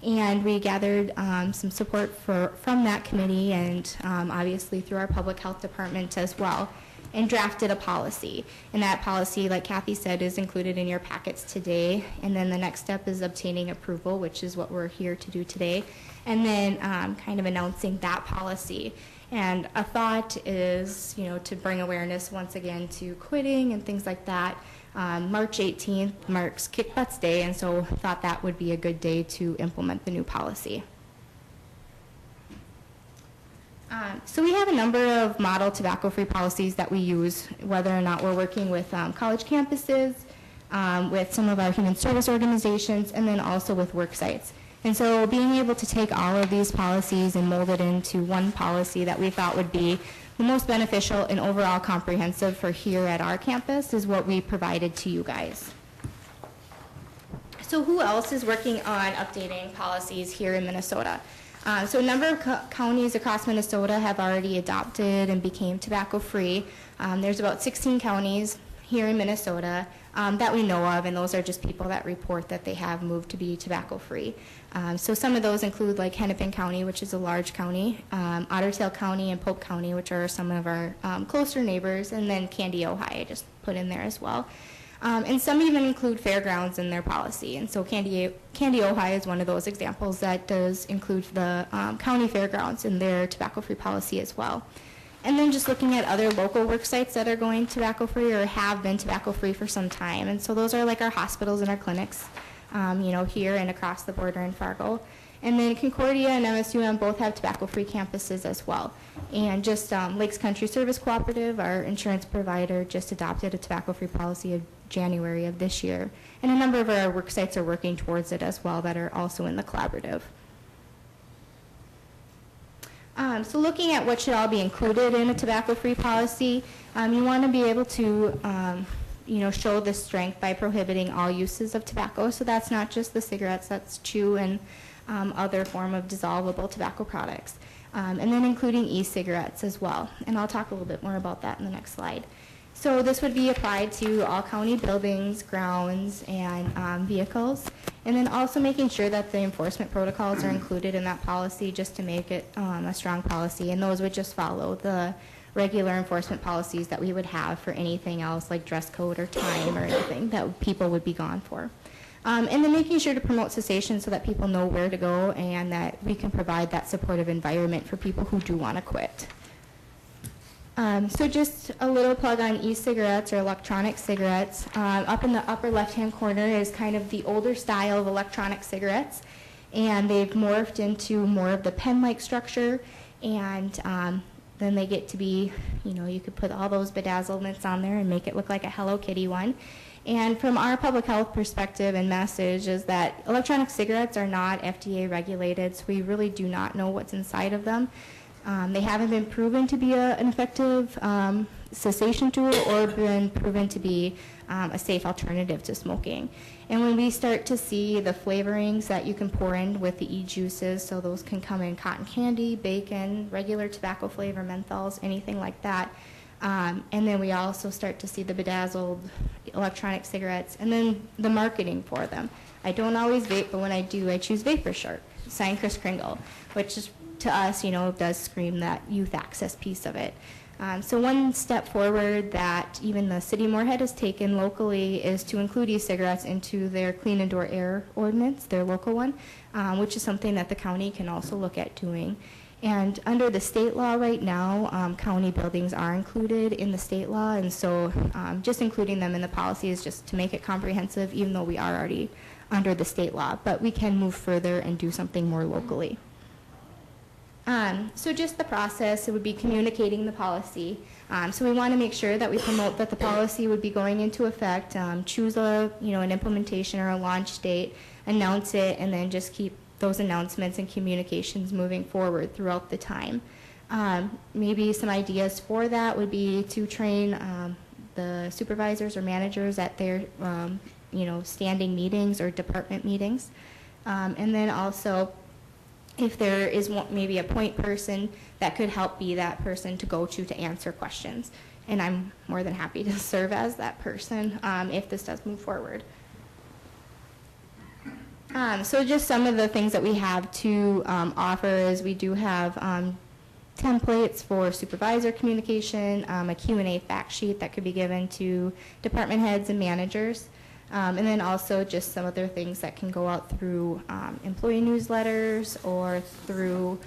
And we gathered some support from that committee and obviously through our public health department as well, and drafted a policy. And that policy, like Kathy said, is included in your packets today. And then the next step is obtaining approval, which is what we're here to do today, and then kind of announcing that policy. And a thought is, to bring awareness once again to quitting and things like that. March 18th marks Kick Butts Day, and so thought that would be a good day to implement the new policy. So we have a number of model tobacco-free policies that we use, whether or not we're working with college campuses, with some of our human service organizations, and then also with work sites. And so being able to take all of these policies and mold it into one policy that we thought would be the most beneficial and overall comprehensive for here at our campus is what we provided to you guys. So who else is working on updating policies here in Minnesota? So a number of counties across Minnesota have already adopted and became tobacco-free. There's about 16 counties here in Minnesota that we know of, and those are just people that report that they have moved to be tobacco-free. So some of those include like Hennepin County, which is a large county, Otter Tail County and Pope County, which are some of our closer neighbors, and then Candy, Ohio, I just put in there as well. And some even include fairgrounds in their policy. And so Candy, Ohio is one of those examples that does include the county fairgrounds in their tobacco-free policy as well. And then just looking at other local work sites that are going tobacco-free or have been tobacco-free for some time. And so those are like our hospitals and our clinics, here and across the border in Fargo. And then Concordia and MSUM both have tobacco-free campuses as well. And just Lakes Country Service Cooperative, our insurance provider, just adopted a tobacco-free policy of January of this year. And a number of our work sites are working towards it as well that are also in the collaborative. So looking at what should all be included in a tobacco-free policy, you want to be able to, show the strength by prohibiting all uses of tobacco. So that's not just the cigarettes, that's chew and other form of dissolvable tobacco products. And then including e-cigarettes as well. And I'll talk a little bit more about that in the next slide. So this would be applied to all county buildings, grounds, and vehicles. And then also making sure that the enforcement protocols are included in that policy just to make it a strong policy. And those would just follow the regular enforcement policies that we would have for anything else like dress code or time or anything that people would be gone for. And then making sure to promote cessation so that people know where to go and that we can provide that supportive environment for people who do want to quit. So just a little plug on e-cigarettes or electronic cigarettes. Up in the upper left-hand corner is kind of the older style of electronic cigarettes, and they've morphed into more of the pen-like structure, and then they get to be, you could put all those bedazzlements on there and make it look like a Hello Kitty one. And from our public health perspective and message is that electronic cigarettes are not FDA regulated, so we really do not know what's inside of them. They haven't been proven to be an effective cessation tool or been proven to be a safe alternative to smoking. And when we start to see the flavorings that you can pour in with the e-juices, so those can come in cotton candy, bacon, regular tobacco flavor, menthols, anything like that. And then we also start to see the bedazzled electronic cigarettes and then the marketing for them. I don't always vape, but when I do, I choose Vapor Shark, signed Chris Kringle, which is to us, does scream that youth access piece of it. So one step forward that even the city of Moorhead has taken locally is to include e-cigarettes into their clean indoor air ordinance, their local one, which is something that the county can also look at doing. And under the state law right now, county buildings are included in the state law, and so just including them in the policy is just to make it comprehensive, even though we are already under the state law. But we can move further and do something more locally. So just the process, it would be communicating the policy. So we want to make sure that we promote that the policy would be going into effect, choose an implementation or a launch date, announce it, and then just keep those announcements and communications moving forward throughout the time. Maybe some ideas for that would be to train the supervisors or managers at their standing meetings or department meetings. And then also, if there is maybe a point person that could help be that person to go to answer questions. And I'm more than happy to serve as that person if this does move forward. So just some of the things that we have to offer is we do have templates for supervisor communication, a Q&A fact sheet that could be given to department heads and managers. And then also just some other things that can go out through employee newsletters or through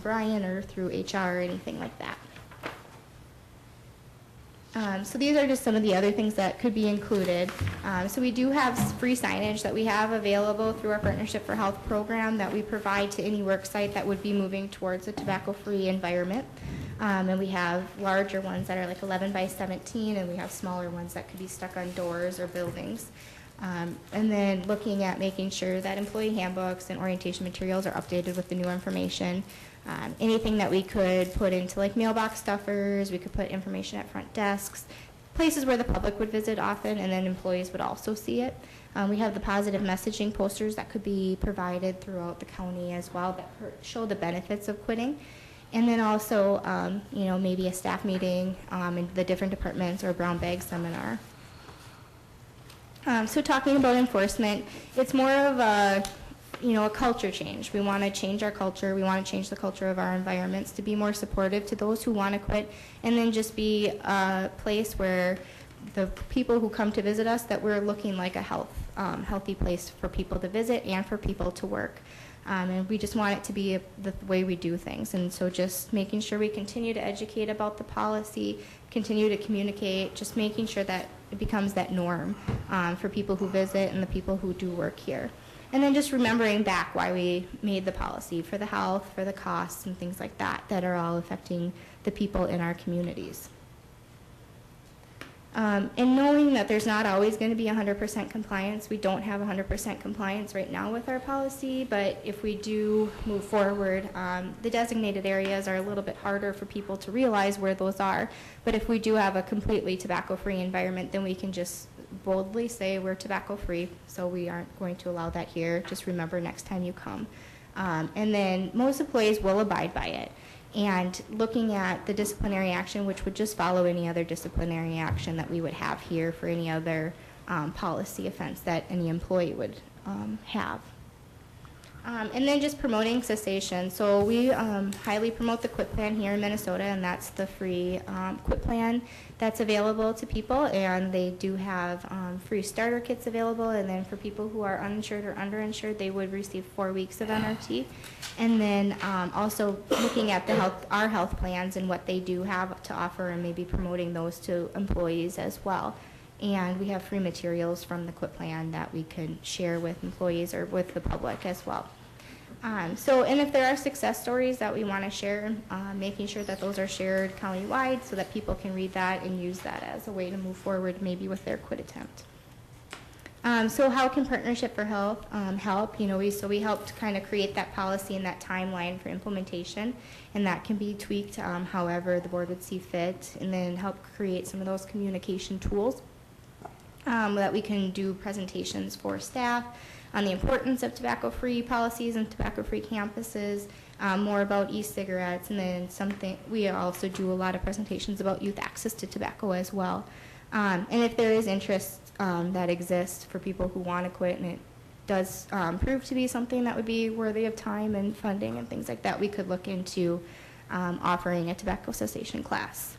Brian or through HR or anything like that. So these are just some of the other things that could be included. So we do have free signage that we have available through our Partnership for Health program that we provide to any work site that would be moving towards a tobacco-free environment. And we have larger ones that are like 11 by 17, and we have smaller ones that could be stuck on doors or buildings. And then looking at making sure that employee handbooks and orientation materials are updated with the new information. Anything that we could put into like mailbox stuffers, we could put information at front desks, places where the public would visit often, and then employees would also see it. We have the positive messaging posters that could be provided throughout the county as well that show the benefits of quitting. And then also, maybe a staff meeting in the different departments or a brown bag seminar. So talking about enforcement, it's more of a culture change. We want to change our culture. We want to change the culture of our environments to be more supportive to those who want to quit, and then just be a place where the people who come to visit us, that we're looking like a healthy place for people to visit and for people to work. And we just want it to be the way we do things. And so just making sure we continue to educate about the policy, continue to communicate, just making sure that it becomes that norm for people who visit and the people who do work here. And then just remembering back why we made the policy, for the health, for the costs, and things like that, that are all affecting the people in our communities. And knowing that there's not always going to be 100% compliance, we don't have 100% compliance right now with our policy, but if we do move forward, the designated areas are a little bit harder for people to realize where those are. But if we do have a completely tobacco-free environment, then we can just boldly say we're tobacco-free, so we aren't going to allow that here. Just remember next time you come. And then most employees will abide by it. And looking at the disciplinary action, which would just follow any other disciplinary action that we would have here for any other policy offense that any employee would have. And then just promoting cessation. So we highly promote the QUIT plan here in Minnesota, and that's the free QUIT plan that's available to people. And they do have free starter kits available. And then for people who are uninsured or underinsured, they would receive 4 weeks of NRT. And then also looking at our health plans and what they do have to offer, and maybe promoting those to employees as well. And we have free materials from the QUIT plan that we can share with employees or with the public as well. And if there are success stories that we want to share, making sure that those are shared countywide so that people can read that and use that as a way to move forward maybe with their QUIT attempt. So how can Partnership for Health help? We helped kind of create that policy and that timeline for implementation, and that can be tweaked however the board would see fit, and then help create some of those communication tools that we can do presentations for staff on the importance of tobacco-free policies and tobacco-free campuses, more about e-cigarettes, and then we also do a lot of presentations about youth access to tobacco as well. And if there is interest that exists for people who want to quit, and it does prove to be something that would be worthy of time and funding and things like that, we could look into offering a tobacco cessation class.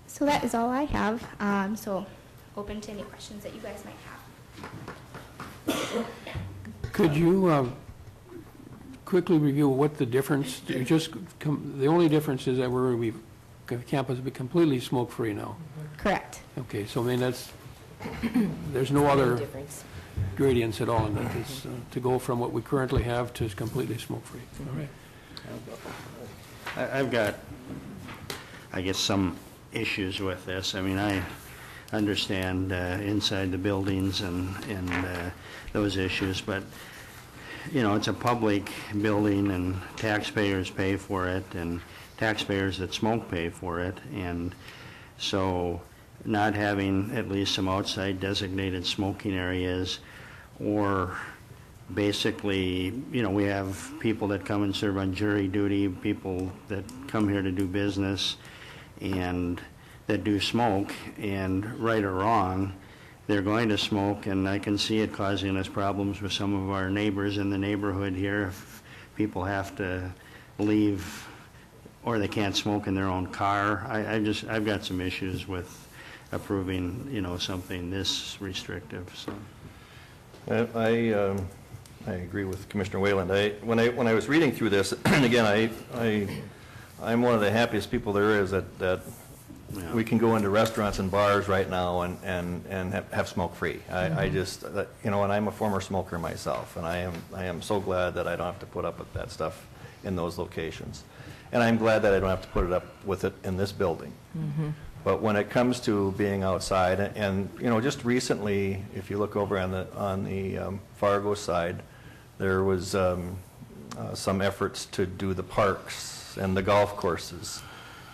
So that is all I have. So open to any questions that you guys might have. Could you quickly review what the difference, the only difference is that the campus will be completely smoke-free now? Correct. Okay, so there's no other difference. gradients at all in that. It's to go from what we currently have to completely smoke-free. All right. I've got, I guess, some issues with this. I mean, I understand inside the buildings and those issues, but, it's a public building and taxpayers pay for it, and taxpayers that smoke pay for it, and so not having at least some outside designated smoking areas, or basically, we have people that come and serve on jury duty, people that come here to do business and that do smoke, and right or wrong, they're going to smoke, and I can see it causing us problems with some of our neighbors in the neighborhood here if people have to leave or they can't smoke in their own car. I've got some issues with approving, something this restrictive, so. I agree with Commissioner Wayland. When I was reading through this, and again, I'm one of the happiest people there is that we can go into restaurants and bars right now and have smoke-free. I just, and I'm a former smoker myself, and I am so glad that I don't have to put up with that stuff in those locations. And I'm glad that I don't have to put up with it in this building. Mm-hmm. But when it comes to being outside, and just recently, if you look over on the Fargo side, there was some efforts to do the parks and the golf courses.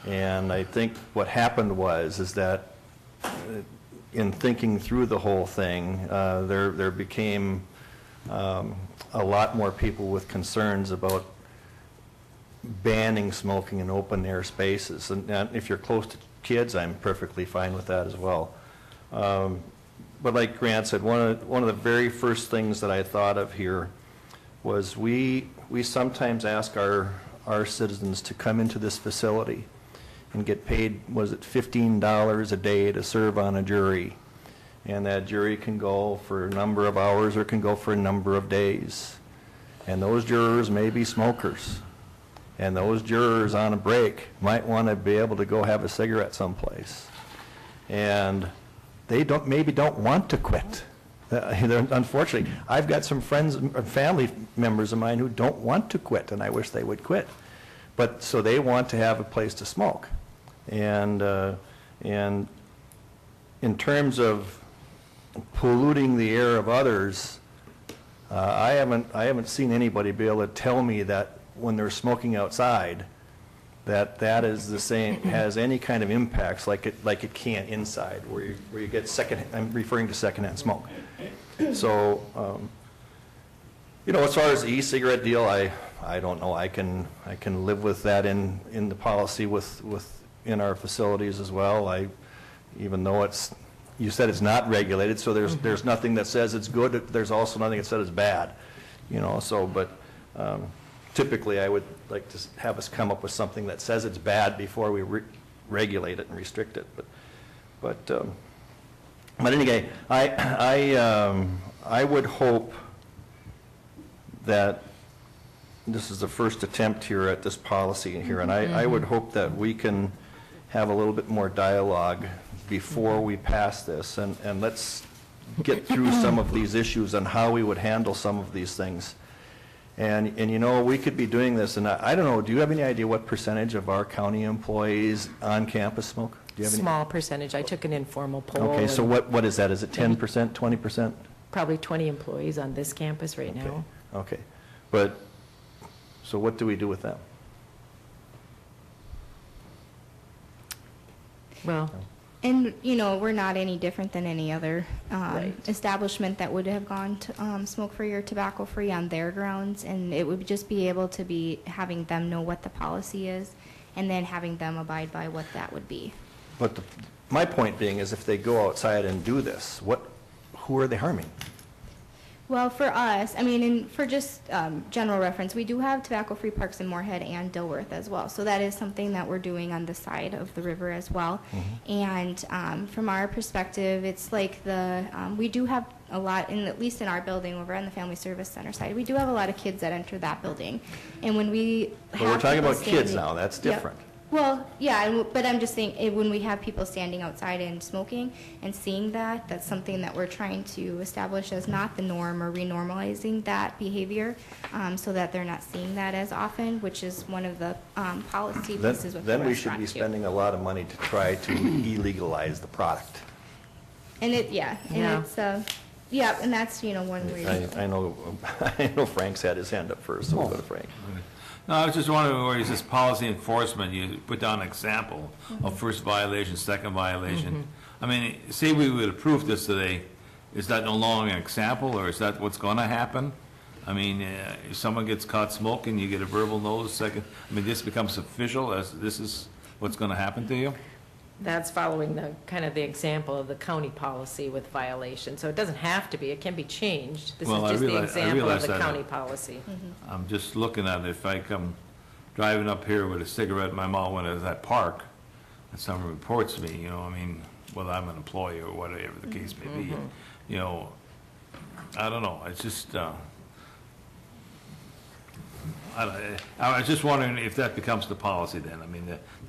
And I think what happened is that in thinking through the whole thing, there became a lot more people with concerns about banning smoking in open air spaces. And if you're close to kids, I'm perfectly fine with that as well. But like Grant said, one of the very first things that I thought of here was we sometimes ask our citizens to come into this facility and get paid, was it $15 a day to serve on a jury? And that jury can go for a number of hours or can go for a number of days. And those jurors may be smokers. And those jurors on a break might want to be able to go have a cigarette someplace. And they maybe don't want to quit. Unfortunately, I've got some friends, family members of mine who don't want to quit, and I wish they would quit. But so they want to have a place to smoke. And in terms of polluting the air of others, I haven't seen anybody be able to tell me that when they're smoking outside, that is the same, has any kind of impacts like it can inside, where you get I'm referring to secondhand smoke. So, as far as the e-cigarette deal, I don't know. I can live with that in the policy in our facilities as well. Even though you said it's not regulated, so there's nothing that says it's good. There's also nothing that says it's bad, but typically I would like to have us come up with something that says it's bad before we regulate it and restrict it. But anyway, I would hope that this is the first attempt here at this policy here, and I would hope that we can have a little bit more dialogue before we pass this, and let's get through some of these issues on how we would handle some of these things. And we could be doing this, and I don't know, do you have any idea what percentage of our county employees on campus smoke? Do you have any? Small percentage. I took an informal poll. Okay, so what is that? Is it 10%, 20%? Probably 20 employees on this campus right now. Okay, so what do we do with them? Well, And, we're not any different than any other Right. establishment that would have gone to smoke-free or tobacco-free on their grounds, and it would just be able to be having them know what the policy is, and then having them abide by what that would be. But my point being is if they go outside and do this, who are they harming? Well, for us, and for just general reference, we do have tobacco-free parks in Moorhead and Dilworth as well. So that is something that we're doing on the side of the river as well. And from our perspective, it's like we do have a lot, at least in our building over on the Family Service Center side, we do have a lot of kids that enter that building. And when we But we're talking people about kids standing- now, that's Yep. different. Well, yeah, but I'm just saying, when we have people standing outside and smoking and seeing that, that's something that we're trying to establish as not the norm or renormalizing that behavior, so that they're not seeing that as often, which is one of the policy pieces with the Then we should restaurant be too. spending a lot of money to try to illegalize the product. And and Yeah. it's, and that's, one reason. I know Frank's had his hand up first, so we'll go to Frank. No, I was just wondering where is this policy enforcement, you put down an example of first violation, second violation. I mean, say we would approve this today, is that no longer an example, or is that what's going to happen? I mean, if someone gets caught smoking, you get a verbal notice, this becomes official, as this is what's going to happen to you? that's following the example of the county policy with violation. So it doesn't have to be, it can be changed. This is Well, I just the realize- I example of realize the that. county policy. I'm just looking at it, if I come driving up here with a cigarette in my mouth when I was at park, and someone reports me, whether I'm an employee or whatever the case may be, I don't know, it's just, I was just wondering if that becomes the policy then.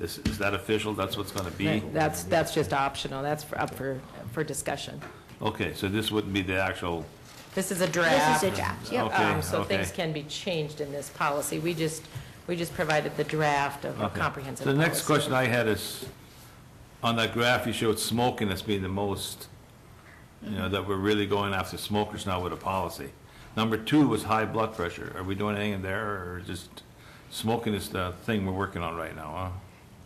Is that official, that's what's going to be? That's just optional, that's up for discussion. Okay, so this wouldn't be the actual, This is a draft. This is a draft, yep. Okay, So okay. things can be changed in this policy. We just provided the draft of a Okay. comprehensive The policy. next question I had is, on that graph, you showed smoking as being the most, that we're really going after smokers now with a policy. Number 2 was high blood pressure. Are we doing anything in there, or just smoking is the thing we're working on right now, huh?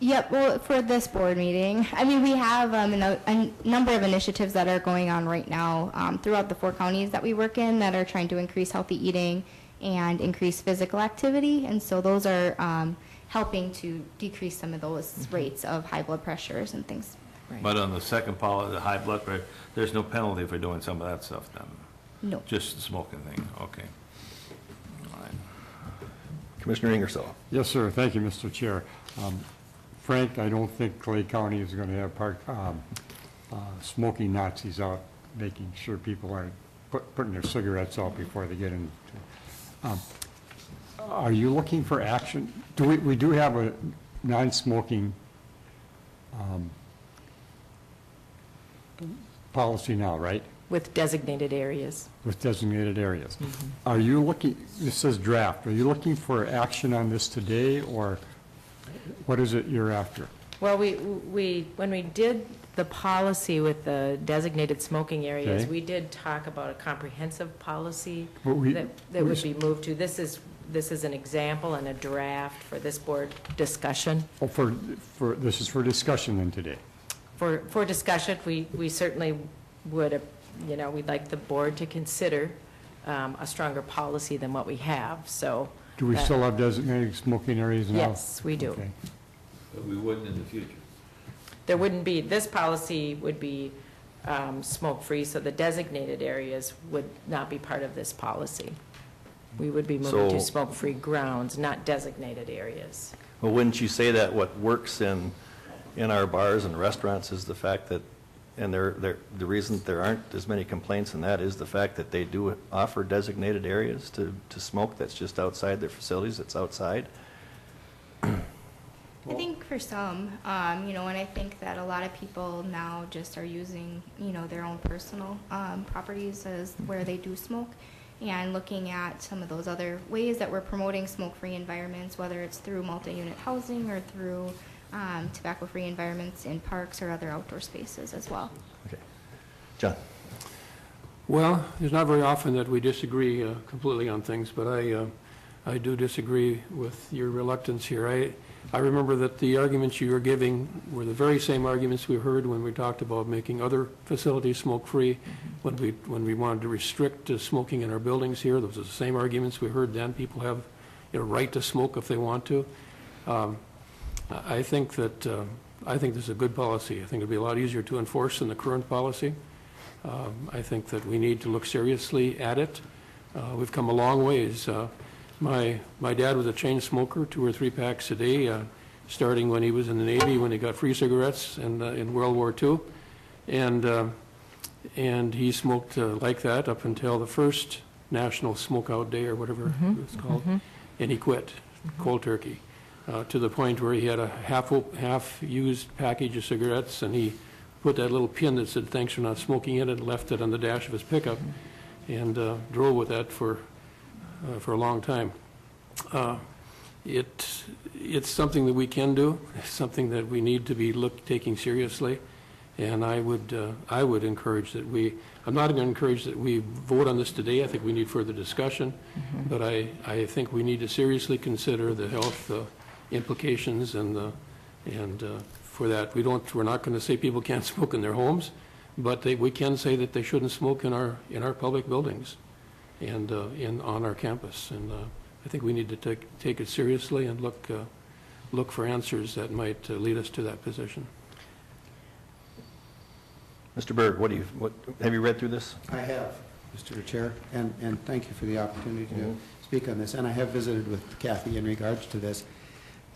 Yep, well, for this board meeting, we have a number of initiatives that are going on right now throughout the 4 counties that we work in that are trying to increase healthy eating and increase physical activity, and so those are helping to decrease some of those rates of high blood pressures and things. Right. But on the second policy, the high blood pressure, there's no penalty for doing some of that stuff then? No. Just the smoking thing, okay. All right. Commissioner Ingersoll. Yes, sir. Thank you, Mr. Chair. Frank, I don't think Clay County is going to have smoking Nazis out, making sure people aren't putting their cigarettes out before they get in. Are you looking for action? We do have a non-smoking policy now, right? With designated areas. With designated areas. Are you looking, this says draft, are you looking for action on this today, or what is it you're after? Well, when we did the policy with the designated smoking areas, Okay. we did talk about a comprehensive policy But we- that would be moved to. This is an example and a draft for this board discussion. Oh, this is for discussion then today. For discussion, we certainly would, we'd like the board to consider a stronger policy than what we have, so. Do we still have designated smoking areas now? Yes, we do. Okay. But we wouldn't in the future. There wouldn't be, this policy would be smoke-free, so the designated areas would not be part of this policy. We would be moving to So- smoke-free grounds, not designated areas. Well, wouldn't you say that what works in our bars and restaurants is the fact that, and the reason there aren't as many complaints, and that is the fact that they do offer designated areas to smoke that's just outside their facilities, that's outside? I think for some, and I think that a lot of people now just are using, their own personal properties as where they do smoke, and looking at some of those other ways that we're promoting smoke-free environments, whether it's through multi-unit housing or through tobacco-free environments in parks or other outdoor spaces as well. Okay. John? Well, it's not very often that we disagree completely on things, but I do disagree with your reluctance here. I remember that the arguments you were giving were the very same arguments we heard when we talked about making other facilities smoke-free, when we wanted to restrict smoking in our buildings here. Those are the same arguments we heard then. People have a right to smoke if they want to. I think this is a good policy. I think it'll be a lot easier to enforce than the current policy. I think that we need to look seriously at it. We've come a long ways. My dad was a chain smoker, 2 or 3 packs a day, starting when he was in the Navy, when he got free cigarettes in World War II. And he smoked like that up until the first National Smokeout Day, or whatever it was called. And he quit, cold turkey, to the point where he had a half-used package of cigarettes, and he put that little pin that said, "Thanks for not smoking," in it, and left it on the dash of his pickup, and drove with that for a long time. It's something that we can do. It's something that we need to be taking seriously. And I would encourage that I'm not going to encourage that we vote on this today. I think we need further discussion. But I think we need to seriously consider the health implications and for that. We're not going to say people can't smoke in their homes, but we can say that they shouldn't smoke in our public buildings and on our campus. And I think we need to take it seriously and look for answers that might lead us to that position. Mr. Berg, have you read through this? I have, Mr. Chair, and thank you for the opportunity to speak on this. And I have visited with Kathy in regards to this.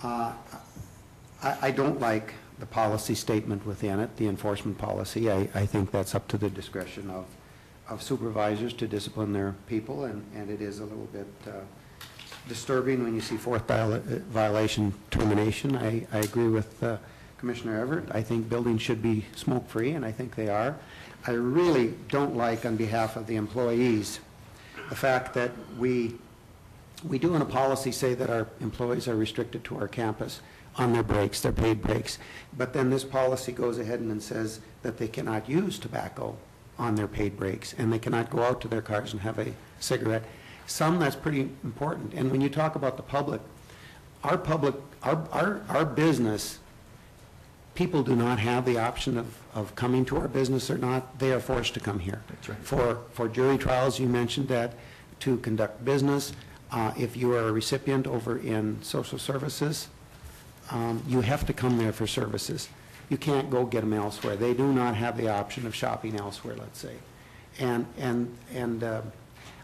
I don't like the policy statement within it, the enforcement policy. I think that's up to the discretion of supervisors to discipline their people, and it is a little bit disturbing when you see 4th violation termination. I agree with Commissioner Everett. I think buildings should be smoke-free, and I think they are. I really don't like, on behalf of the employees, the fact that we do in a policy say that our employees are restricted to our campus on their breaks, their paid breaks, but then this policy goes ahead and says that they cannot use tobacco on their paid breaks, and they cannot go out to their cars and have a cigarette. That's pretty important. And when you talk about the public, our business, people do not have the option of coming to our business or not. They are forced to come here. That's right. For jury trials, you mentioned that, to conduct business. If you are a recipient over in social services, you have to come there for services. You can't go get them elsewhere. They do not have the option of shopping elsewhere, let's say. And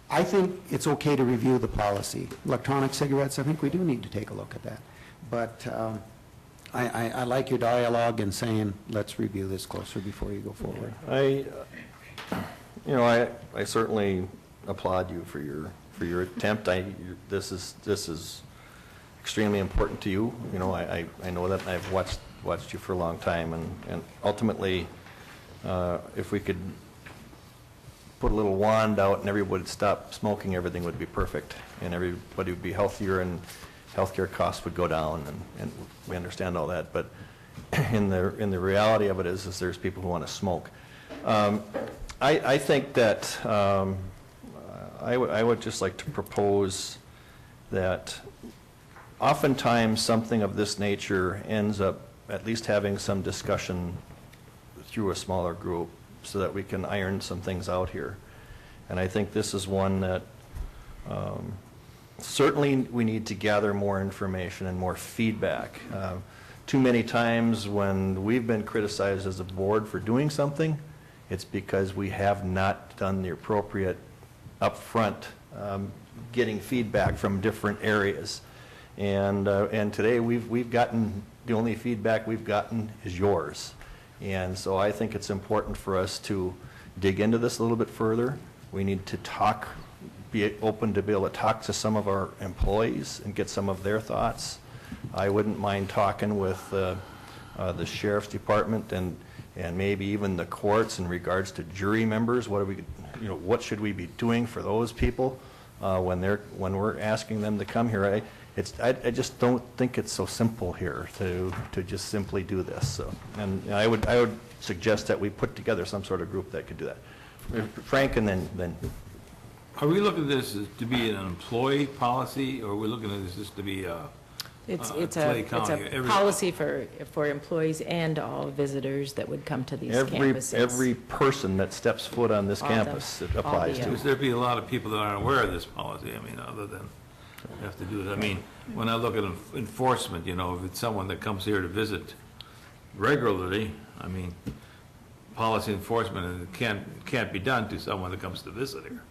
I think it's okay to review the policy. Electronic cigarettes, I think we do need to take a look at that. But I like your dialogue and saying, let's review this closer before you go forward. I certainly applaud you for your attempt. This is extremely important to you. I know that. I've watched you for a long time, and ultimately, if we could put a little wand out and everybody would stop smoking, everything would be perfect, and everybody would be healthier, and healthcare costs would go down, and we understand all that. But in the reality of it is there's people who want to smoke. I think that I would just like to propose that oftentimes something of this nature ends up at least having some discussion through a smaller group so that we can iron some things out here. And I think this is one that certainly we need to gather more information and more feedback. Too many times when we've been criticized as a board for doing something, it's because we have not done the appropriate upfront getting feedback from different areas. And today we've gotten, the only feedback we've gotten is yours. And so I think it's important for us to dig into this a little bit further. We need to talk, be open to be able to talk to some of our employees and get some of their thoughts. I wouldn't mind talking with the sheriff's department and maybe even the courts in regards to jury members. What are we, what should we be doing for those people when we're asking them to come here? I just don't think it's so simple here to just simply do this. So, and I would suggest that we put together some sort of group that could do that. Frank, and then. Are we looking at this as to be an employee policy, or are we looking at this as to be a It's Clay a County? policy for employees and all visitors that would come to these campuses. Every person that steps foot on this All the- campus it applies all the, to. Because there'd be a lot of people that aren't aware of this policy, I mean, other than have to do it. I mean, when I look at enforcement, if it's someone that comes here to visit regularly, I mean, policy enforcement can't be done to someone that comes to visit here.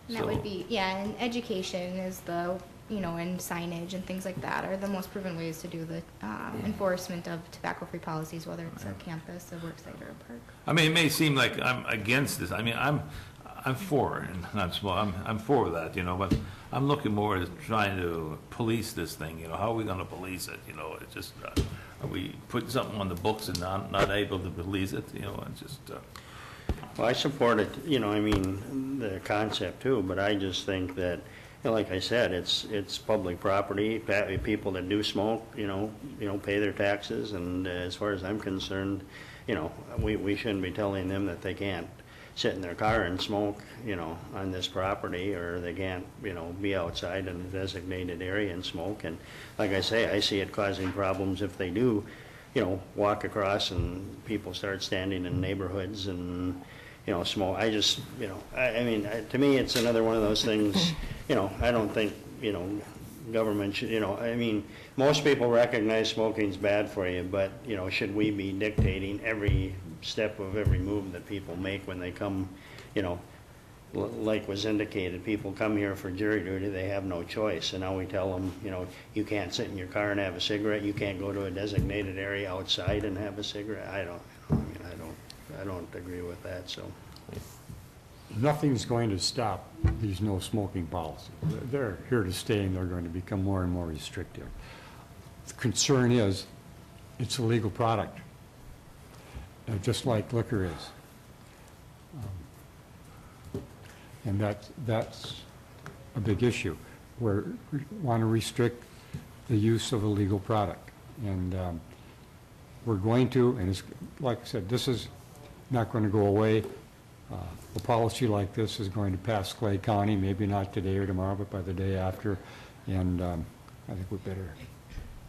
And that would be, and education is the, and signage and things like that are the most proven ways to do the enforcement of tobacco-free policies, whether it's a campus, a work site, or a park. I mean, it may seem like I'm against this. I mean, I'm for it, and not small. I'm for that, but I'm looking more at trying to police this thing. How are we going to police it? It's just are we putting something on the books and not able to police it? And just. Well, I support it, the concept too, but I just think that, like I said, it's public property. People that do smoke, pay their taxes, and as far as I'm concerned, we shouldn't be telling them that they can't sit in their car and smoke, on this property, or they can't, be outside in a designated area and smoke. And like I say, I see it causing problems if they do, walk across and people start standing in neighborhoods and, smoke. I just, I mean, to me, it's another one of those things, I don't think, government should, I mean, most people recognize smoking's bad for you, but, should we be dictating every step of every move that people make when they come, like was indicated, people come here for jury duty, they have no choice, and now we tell them, you can't sit in your car and have a cigarette, you can't go to a designated area outside and have a cigarette. I don't agree with that, so. Nothing's going to stop these no smoking policies. They're here to stay, and they're going to become more and more restrictive. The concern is, it's a legal product, just like liquor is. And that's a big issue. We want to restrict the use of a legal product. And we're going to, and it's, like I said, this is not going to go away. A policy like this is going to pass Clay County, maybe not today or tomorrow, but by the day after. And I think we better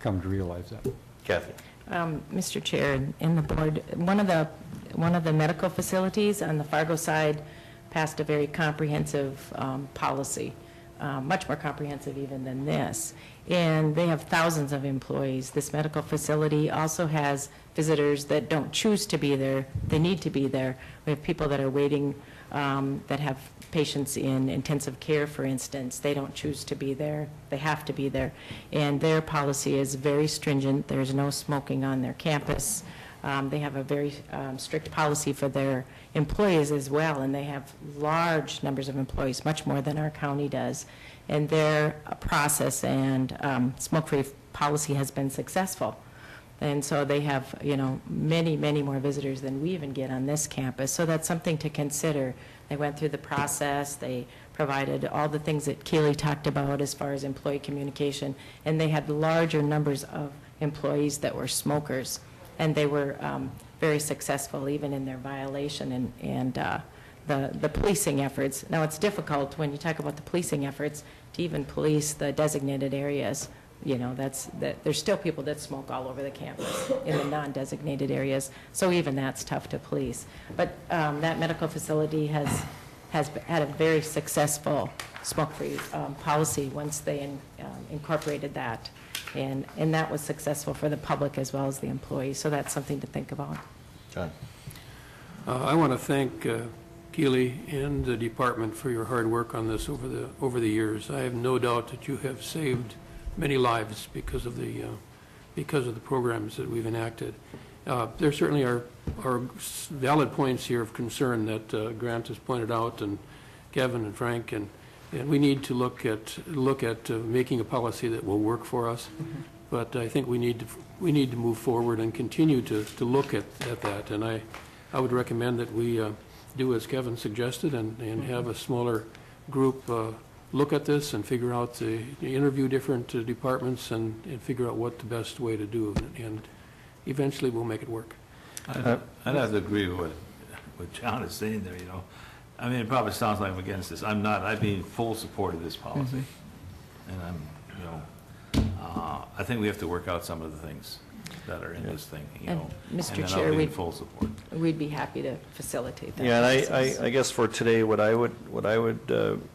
come to realize that. Kathy. Mr. Chair, in the board, one of the medical facilities on the Fargo side passed a very comprehensive policy, much more comprehensive even than this. And they have thousands of employees. This medical facility also has visitors that don't choose to be there. They need to be there. We have people that are waiting, that have patients in intensive care, for instance. They don't choose to be there. They have to be there. And their policy is very stringent. There's no smoking on their campus. They have a very strict policy for their employees as well, and they have large numbers of employees, much more than our county does. And their process and smoke-free policy has been successful. And so they have, many, many more visitors than we even get on this campus. So that's something to consider. They went through the process. They provided all the things that Keely talked about as far as employee communication, and they had larger numbers of employees that were smokers. and they were very successful even in their violation and the policing efforts. Now, it's difficult when you talk about the policing efforts to even police the designated areas. You know, there's still people that smoke all over the campus in the non-designated areas, so even that's tough to police. But that medical facility has had a very successful smoke-free policy once they incorporated that, and that was successful for the public as well as the employees, so that's something to think about. John? I want to thank Keely and the department for your hard work on this over the years. I have no doubt that you have saved many lives because of the programs that we've enacted. There certainly are valid points here of concern that Grant has pointed out, and Kevin and Frank, and we need to look at making a policy that will work for us. But I think we need to move forward and continue to look at that. And I would recommend that we do as Kevin suggested and have a smaller group look at this and figure out interview different departments and figure out what the best way to do, and eventually we'll make it work. I'd have to agree with what John is saying there, you know. I mean, it probably sounds like I'm against this. I'm not. I'd be in full support of this policy. And I'm, you know, I think we have to work out some of the things that are in this thing, you know. And Mr. then Chair, I'll be in full support. We'd be happy to facilitate that. Yeah, and process. I guess for today, what I would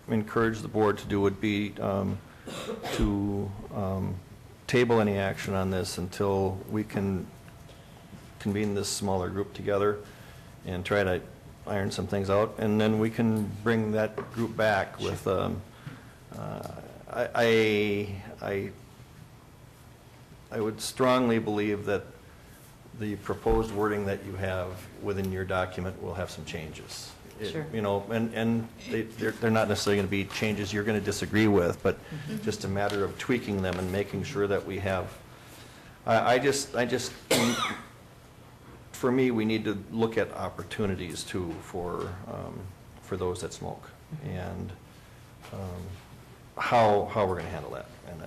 encourage the board to do would be to table any action on this until we can convene this smaller group together and try to iron some things out, and then we can bring that group back with, I would strongly believe that the proposed wording that you have within your document will have some changes. Sure. You know, and they're not necessarily going to be changes you're going to disagree with, but just a matter of tweaking them and making sure that we have, I just, for me, we need to look at opportunities too for those that smoke, and how we're going to handle that. And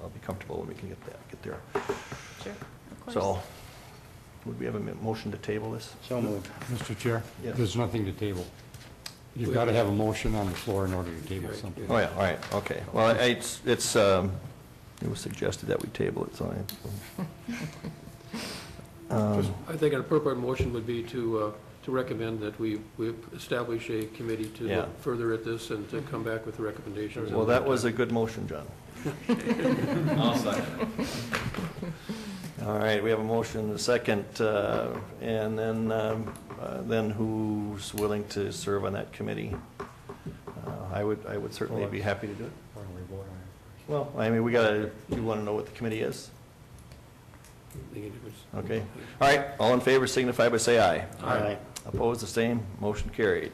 I'll be comfortable when we can get there. Sure, of course. So, would we have a motion to table this? So moved. Mr. Chair, Yes. there's nothing to table. You've got to have a motion on the floor in order to table something. Oh, yeah, all right, okay. Well, it was suggested that we table it, so I think an appropriate motion would be to recommend that we establish a committee to Yeah. look further at this and to come back with recommendations. well, that was a good motion, John. I'll second it. All right, we have a motion and a second, and then who's willing to serve on that committee? I would certainly be happy to do it. Well, I mean, you want to know what the committee is? Okay. All right, all in favor signify by say aye. Aye. Opposed, the same, motion carried.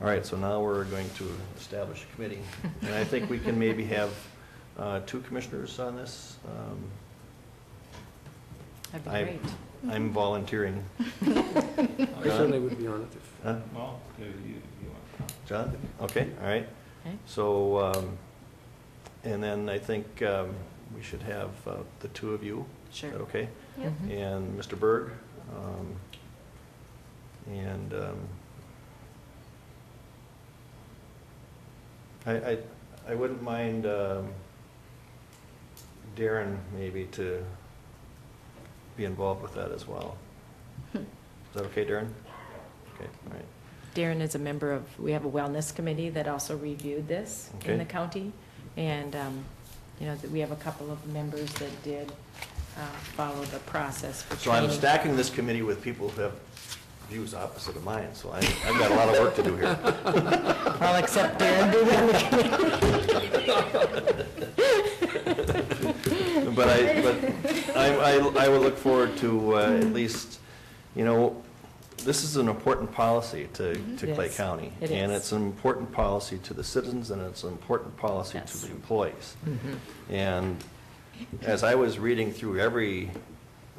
All right, so now we're going to establish a committee. And I think we can maybe have 2 commissioners on this. That'd be I- great. I'm volunteering. I certainly would be on it. Huh? Well, you want. John? Okay, all right. Okay. So, and then I think we should have the 2 of you. Sure. Is that okay? Yep. And Mr. Berg. And I wouldn't mind Darren maybe to be involved with that as well. Is that okay, Darren? Okay, all right. Darren is a member of, we have a wellness committee that also reviewed this in Okay. the county. And, you know, we have a couple of members that did follow the process for So I'm training. stacking this committee with people who have views opposite of mine, so I've got a lot of work to do here. I'll accept Darren being on the committee. But I will look forward to at least, you know, this is an important policy to Clay Yes, County. it And is. it's an important policy to the citizens, and it's an important policy to Yes. the employees. Mm-hmm. And as I was reading through every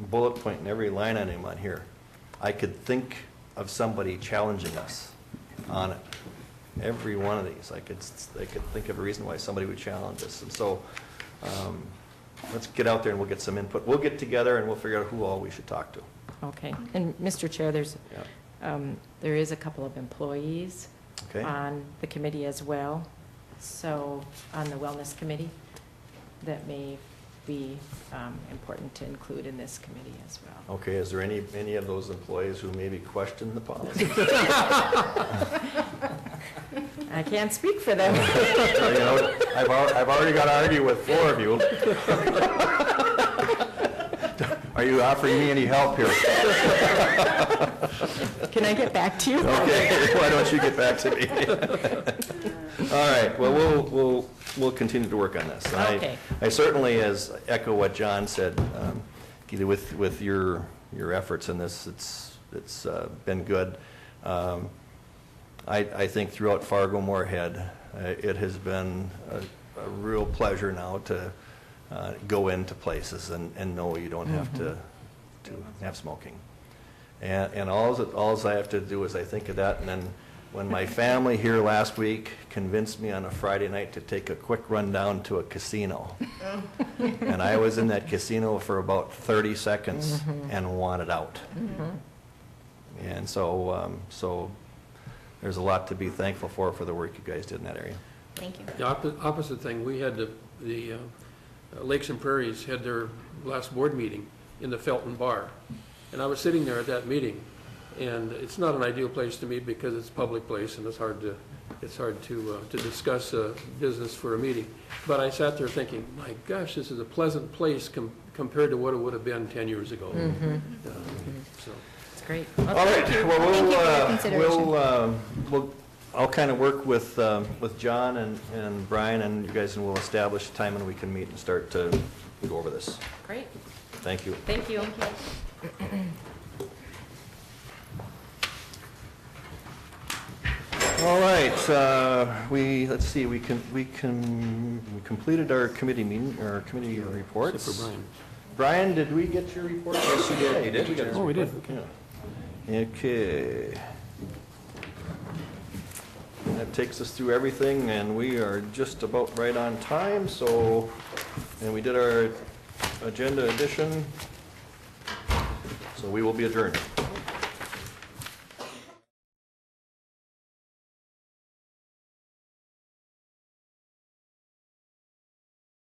bullet point and every line item on here, I could think of somebody challenging us on it. Every one of these, I could think of a reason why somebody would challenge us. And so, let's get out there and we'll get some input. We'll get together and we'll figure out who all we should talk to. Okay. And Mr. Chair, Yeah. there is a couple of employees Okay? on the committee as well, so, on the Wellness Committee, that may be important to include in this committee as well. Okay, is there any of those employees who maybe question the policy? I can't speak for them. You know, I've already got to argue with 4 of you. Are you offering me any help here? Can I get back to you? Okay, why don't you get back to me? All right, well, we'll continue to work on this. And Okay. I certainly, as echo what John said, Keely, with your efforts in this, it's been good. I think throughout Fargo-Moorhead, it has been a real pleasure now to go into places and know you don't have to have smoking. And all I have to do is I think of that, and then when my family here last week convinced me on a Friday night to take a quick run down to a casino, and I was in that casino for about 30 seconds and wanted out. And so there's a lot to be thankful for the work you guys did in that area. Thank you. The opposite thing, we had the Lakes and Prairies had their last board meeting in the Felton Bar. And I was sitting there at that meeting, and it's not an ideal place to meet because it's a public place and it's hard to discuss business for a meeting. But I sat there thinking, my gosh, this is a pleasant place compared to what it would have been 10 years ago. So. It's great. All right, Thank you for your consideration. I'll kind of work with John and Brian and you guys, and we'll establish a time when we can meet and start to go over this. Great. Thank you. Thank you. All right, let's see, we completed our committee meeting, our committee reports. Except for Brian. Brian, did we get your report? Yes, you did. Yeah, you did. We got his Oh, we did, report. Yeah. Okay. That takes us through everything, and we are just about right on time, so, and we did our agenda addition, so we will be adjourned.